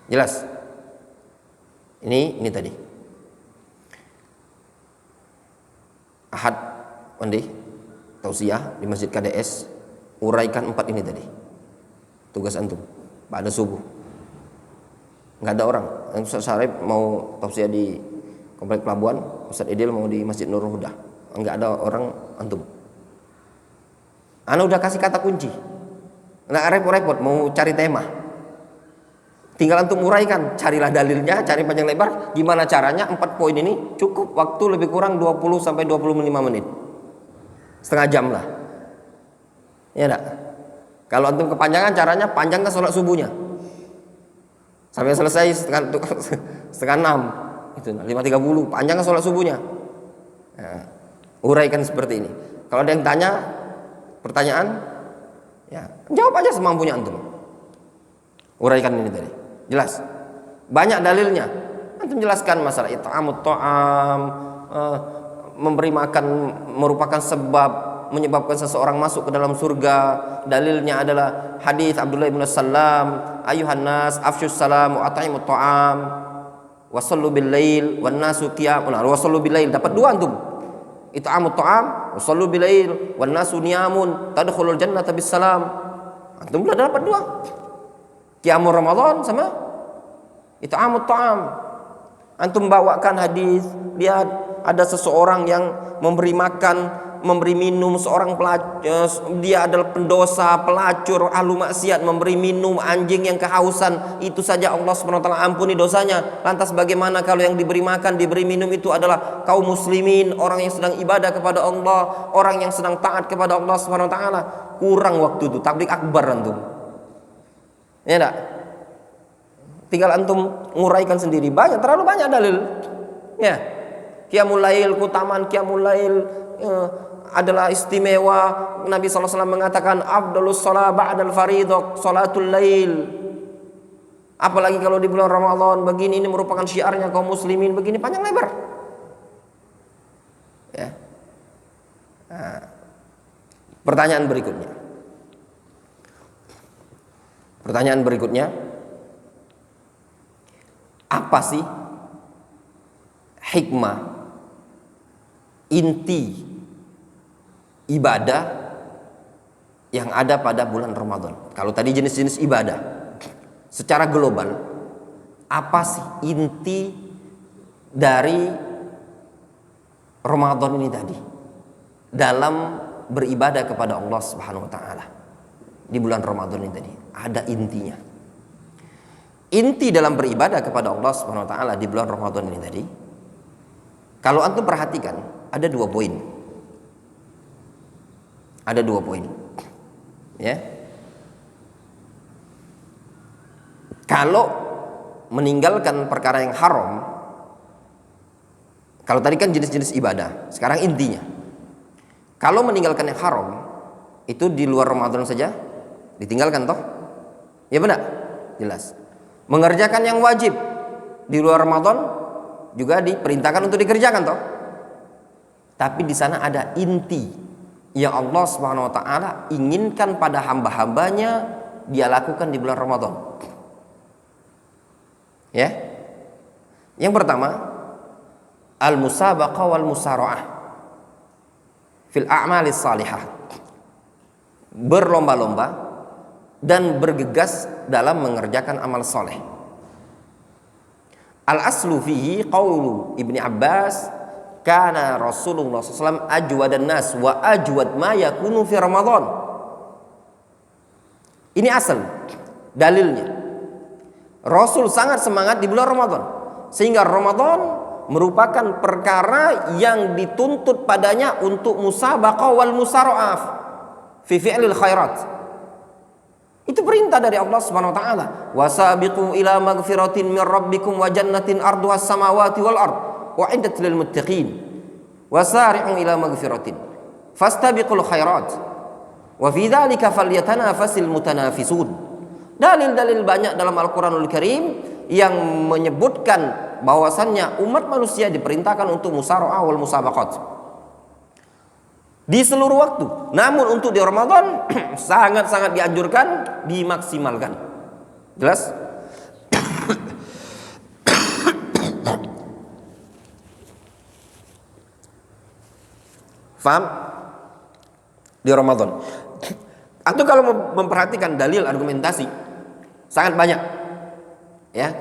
Jelas? Ini tadi. Ahad mandi tausiah di Masjid KDS, uraikan 4 ini tadi. Tugas antum pada subuh. Enggak ada orang. Ustaz Syarif mau tausiah di Komplek Pelabuhan, Ustaz Idil mau di Masjid Nurul Huda. Enggak ada orang, antum. Ana udah kasih kata kunci. Enggak repot-repot mau cari tema. Tinggal antum uraikan, carilah dalilnya, cari panjang lebar, gimana caranya. 4 poin ini cukup waktu lebih kurang 20 sampai 25 menit. Setengah jam lah. Ya enggak? Kalau antum kepanjangan, caranya panjangkan sholat subuhnya sampai selesai setengah 6 itu 5.30, panjangkan sholat subuhnya. Nah, uraikan seperti ini. Kalau ada yang tanya pertanyaan, ya jawab aja semampunya antum. Uraikan ini tadi. Jelas? Banyak dalilnya. Antum jelaskan masalah it'amut ta'am, memberi makan merupakan sebab menyebabkan seseorang masuk ke dalam surga. Dalilnya adalah hadis Abdullah bin Salam, ayuhan nas afshus salam wa at'imut ta'am wa sallu bil lail wan nasu qiyamun. Wa sallu bil lail dapat 2 antum. It'amut ta'am wa sallu bil lail wan nasu niyamun tadkhulul jannata bis salam. Antum sudah dapat 2. Qiyamul Ramadan sama it'amut ta'am. Antum bawakan hadis, lihat ada seseorang yang memberi makan, memberi minum seorang pelacur, dia adalah pendosa, pelacur, ahlu maksiat, memberi minum anjing yang kehausan, itu saja Allah SWT ampuni dosanya. Lantas bagaimana kalau yang diberi makan, diberi minum itu adalah kaum muslimin, orang yang sedang ibadah kepada Allah, orang yang sedang taat kepada Allah SWT. Kurang waktu itu, tablik akbar antum. Ya enggak? Tinggal antum nguraikan sendiri. Terlalu banyak dalil. Ya. Qiyamul lail, keutamaan qiyamul lail adalah istimewa. Nabi SAW mengatakan afdalus shalah ba'dal fariidhah salatul lail. Apalagi kalau di bulan Ramadan begini, ini merupakan syiarnya kaum muslimin, begini panjang lebar. Ya. Nah, pertanyaan berikutnya. Apa sih hikmah, inti ibadah yang ada pada bulan Ramadan? Kalau tadi jenis-jenis ibadah secara global, apa sih inti dari Ramadan ini tadi dalam beribadah kepada Allah Subhanahu wa taala? Di bulan Ramadan ini tadi ada intinya. Inti dalam beribadah kepada Allah Subhanahu wa taala di bulan Ramadan ini tadi, kalau antum perhatikan, ada 2 poin. Ada 2 poin. Ya. Kalau meninggalkan perkara yang haram, Kalau tadi kan jenis-jenis ibadah, sekarang intinya. Kalau meninggalkan yang haram, itu di luar Ramadan saja ditinggalkan toh? Ya benar? Jelas. Mengerjakan yang wajib di luar Ramadan juga diperintahkan untuk dikerjakan toh? Tapi di sana ada inti yang Allah Subhanahu wa taala inginkan pada hamba-hambanya dia lakukan di bulan Ramadan. Ya. Yang pertama, al-musabaqah wal musara'ah fil a'malis salihah. Berlomba-lomba dan bergegas dalam mengerjakan amal soleh. Al-aslu fihi qaulu Ibni Abbas, kana Rasulullah SAW ajwadan nas wa ajwad ma yakunu fi Ramadan. Ini asal dalilnya. Rasul sangat semangat di bulan Ramadan, sehingga Ramadan merupakan perkara yang dituntut padanya untuk musabaqah wal musara'ah fi fi'lil khairat. Itu perintah dari Allah Subhanahu wa taala. Wasabiqu ila magfiratin min rabbikum wa jannatin arduhas samawati wal ard wa'iddat lil muttaqin. Wasari'u ila magfiratin fastabiqul khairat wa fi dzalika falyatanafasil mutanafisun. Dalil-dalil banyak dalam Al-Quranul Karim yang menyebutkan bahwasannya umat manusia diperintahkan untuk musara'ah wal musabaqat di seluruh waktu. Namun untuk di Ramadan sangat-sangat dianjurkan, dimaksimalkan. Jelas? Faham? Di Ramadan. Atau kalau memperhatikan dalil argumentasi sangat banyak. Ya.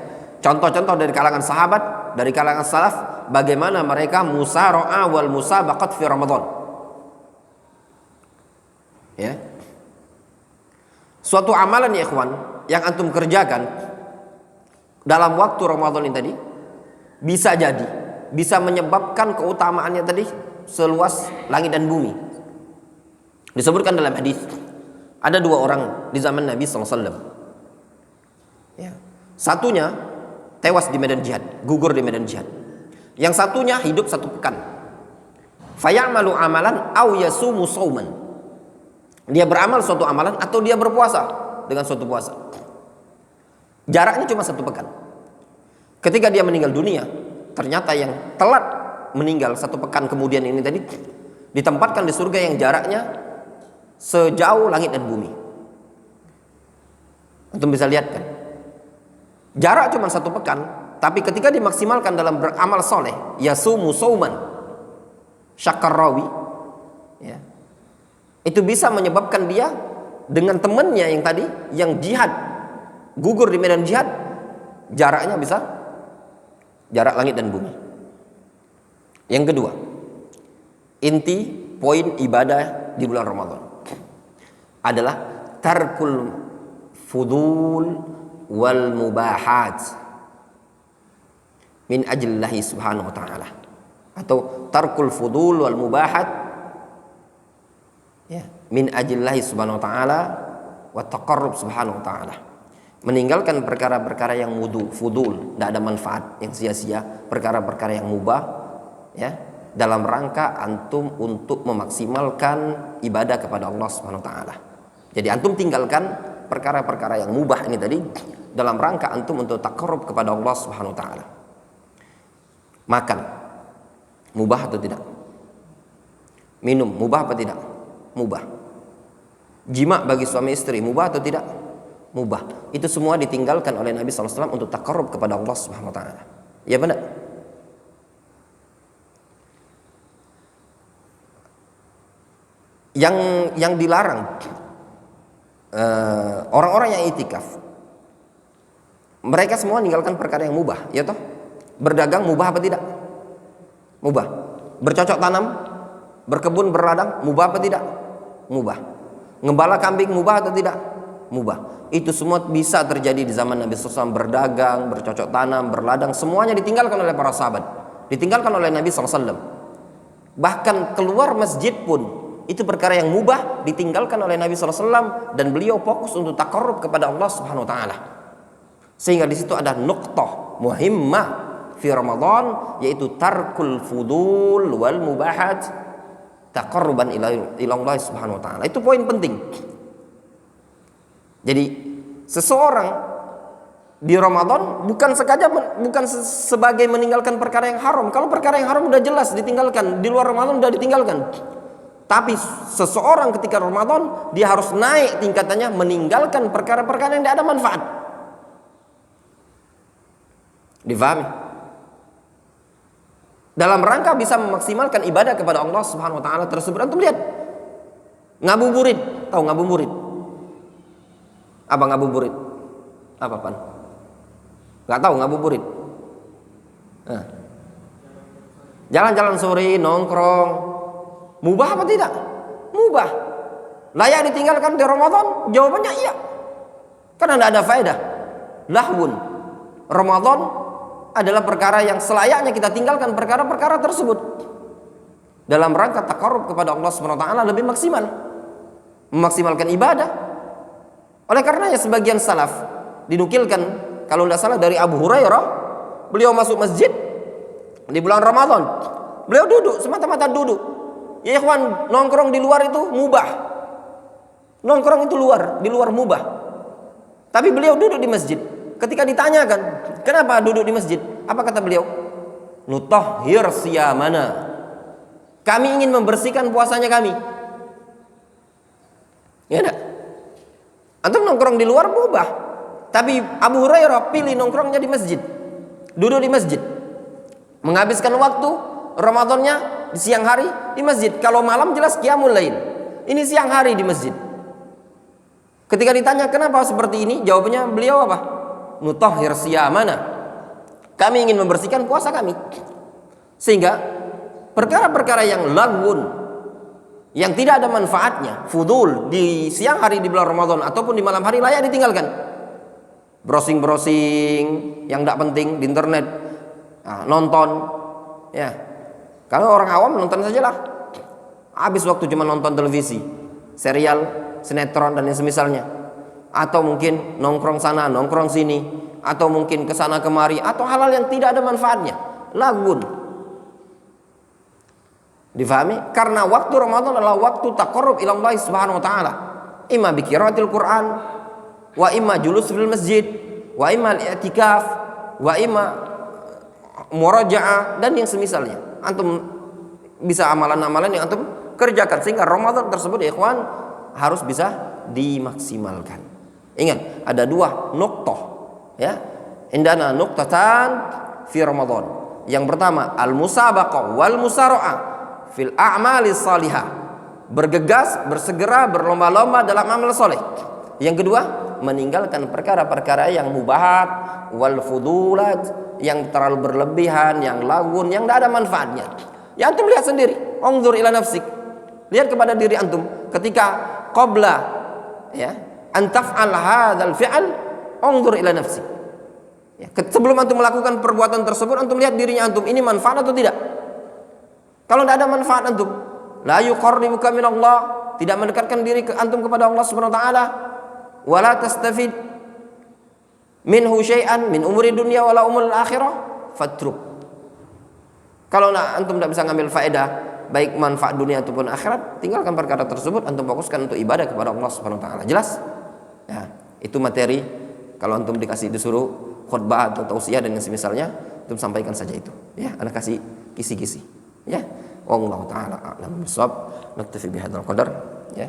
Contoh-contoh dari kalangan sahabat, dari kalangan salaf, bagaimana mereka musara'ah wal musabaqat fi Ramadan. Ya. Suatu amalan ya ikhwan yang antum kerjakan dalam waktu Ramadan ini tadi bisa jadi bisa menyebabkan keutamaannya tadi seluas langit dan bumi. Disebutkan dalam hadis, ada dua orang di zaman Nabi SAW. Ya. Satunya tewas di medan jihad, gugur di medan jihad. Yang satunya hidup 1 pekan. Fayamalu amalan aw yasumu sauman. Dia beramal suatu amalan atau dia berpuasa dengan suatu puasa. Jaraknya cuma 1 pekan. Ketika dia meninggal dunia, ternyata yang telat meninggal 1 pekan kemudian ini tadi ditempatkan di surga yang jaraknya sejauh langit dan bumi. Antum bisa lihat kan, jarak cuma 1 pekan, tapi ketika dimaksimalkan dalam beramal soleh, yasumu sauman syakar rawi, ya, itu bisa menyebabkan dia dengan temannya yang tadi yang jihad, gugur di medan jihad, jaraknya bisa jarak langit dan bumi. Yang kedua, inti poin ibadah di bulan Ramadan adalah tarkul fudul wal mubahat min ajlillahi subhanahu wa ta'ala, atau tarkul fudul wal mubahat ya, min ajlillahi subhanahu wa ta'ala wa taqarrub subhanahu wa ta'ala. Meninggalkan perkara-perkara yang fudul, tidak ada manfaat, yang sia-sia, perkara-perkara yang mubah ya, dalam rangka antum untuk memaksimalkan ibadah kepada Allah Subhanahu wa taala. Jadi antum tinggalkan perkara-perkara yang mubah ini tadi dalam rangka antum untuk taqarrub kepada Allah Subhanahu wa taala. Makan mubah atau tidak? Minum mubah apa tidak? Mubah. Jima bagi suami istri mubah atau tidak? Mubah. Itu semua ditinggalkan oleh Nabi SAW untuk taqarrub kepada Allah Subhanahu wa taala. Ya benar? Yang dilarang orang-orang yang itikaf, mereka semua meninggalkan perkara yang mubah, ya toh? Berdagang mubah apa tidak? Mubah. Bercocok tanam, berkebun, berladang mubah apa tidak? Mubah. Ngembala kambing mubah atau tidak? Mubah. Itu semua bisa terjadi di zaman Nabi SAW. Berdagang, bercocok tanam, berladang, semuanya ditinggalkan oleh para sahabat, ditinggalkan oleh Nabi SAW. Bahkan keluar masjid pun itu perkara yang mubah ditinggalkan oleh Nabi SAW, dan beliau fokus untuk taqarrub kepada Allah Subhanahu wa taala. Sehingga di situ ada nuqtah muhimmah fi Ramadan, yaitu tarkul fudul wal mubahat taqarruban ila Allah Subhanahu wa taala. Itu poin penting. Jadi seseorang di Ramadan bukan sebagai meninggalkan perkara yang haram. Kalau perkara yang haram udah jelas ditinggalkan, di luar Ramadan udah ditinggalkan. Tapi seseorang ketika Ramadan dia harus naik tingkatannya, meninggalkan perkara-perkara yang tidak ada manfaat. Difahami? Dalam rangka bisa memaksimalkan ibadah kepada Allah Subhanahu wa taala tersebut. Antum lihat. Ngabuburit, tahu ngabuburit? Apa ngabuburit? Apa pan? Gak tahu ngabuburit. Nah. Jalan-jalan sore, nongkrong, mubah apa tidak? Mubah. Layak ditinggalkan di Ramadan? Jawabannya iya. Karena tidak ada faedah. Lahwun. Ramadan adalah perkara yang selayaknya kita tinggalkan perkara-perkara tersebut dalam rangka taqarrub kepada Allah Subhanahu wa taala lebih maksimal, memaksimalkan ibadah. Oleh karenanya sebagian salaf dinukilkan, kalau tidak salah dari Abu Hurairah, beliau masuk masjid di bulan Ramadan. Beliau duduk, semata-mata duduk. Ya ikhwan, nongkrong di luar itu mubah. Nongkrong itu di luar mubah. Tapi beliau duduk di masjid. Ketika ditanyakan, kenapa duduk di masjid? Apa kata beliau? Nutahhir siyamana. Kami ingin membersihkan puasanya kami. Ya enggak? Antum nongkrong di luar mubah. Tapi Abu Hurairah pilih nongkrongnya di masjid. Duduk di masjid. Menghabiskan waktu Ramadannya di siang hari di masjid. Kalau malam jelas qiyamul lail. Ini siang hari di masjid. Ketika ditanya kenapa seperti ini, jawabannya beliau apa? Nutahhir siyamana. Kami ingin membersihkan puasa kami. Sehingga perkara-perkara yang lagwun, yang tidak ada manfaatnya, fudul di siang hari di bulan Ramadan ataupun di malam hari layak ditinggalkan. Browsing yang tidak penting di internet, nonton, ya. Kalau orang awam nonton sajalah. Habis waktu cuma nonton televisi, serial, sinetron dan yang semisalnya. Atau mungkin nongkrong sana, nongkrong sini, atau mungkin kesana kemari, atau hal-hal yang tidak ada manfaatnya. Lagun. Difahami? Karena waktu Ramadan adalah waktu taqarrub ila Allah Subhanahu wa taala. Imma bi qiraatil Quran, wa imma julus fil masjid, wa imma i'tikaf, wa imma murajaah dan yang semisalnya. Antum bisa amalan-amalan yang antum kerjakan sehingga Ramadan tersebut ya ikhwan harus bisa dimaksimalkan. Ingat, ada dua nuqtah ya. Indana nuqtatan fi Ramadan. Yang pertama al-musabaqah wal musara'ah fil a'malis salihah. Bergegas, bersegera, berlomba-lomba dalam amal soleh. Yang kedua, meninggalkan perkara-perkara yang mubahat wal fudulat, yang terlalu berlebihan, yang lagun, yang tidak ada manfaatnya. Ya antum lihat sendiri, unzur ila nafsik. Lihat kepada diri antum ketika qabla ya an taf'al hadzal fi'al, unzur ila nafsik. Ya, sebelum antum melakukan perbuatan tersebut, antum lihat dirinya antum ini manfaat atau tidak. Kalau tidak ada manfaat antum, la yuqarribuka minallah, tidak mendekatkan diri antum kepada Allah Subhanahu wa taala, wala tastafid minhu syai'an min umuri dunya wala umuril akhirah, fatruk. Kalau antum tidak bisa ngambil faedah baik manfaat dunia ataupun akhirat, tinggalkan perkara tersebut, antum fokuskan untuk ibadah kepada Allah Subhanahu wa taala. Jelas? Ya, itu materi kalau antum disuruh khutbah atau tausiah dan yang semisalnya, antum sampaikan saja itu. Ya, ana kasih kisi-kisi. Ya. Wallahu taala a'lam bissawab. Naktafi bihadzal qadar. Ya.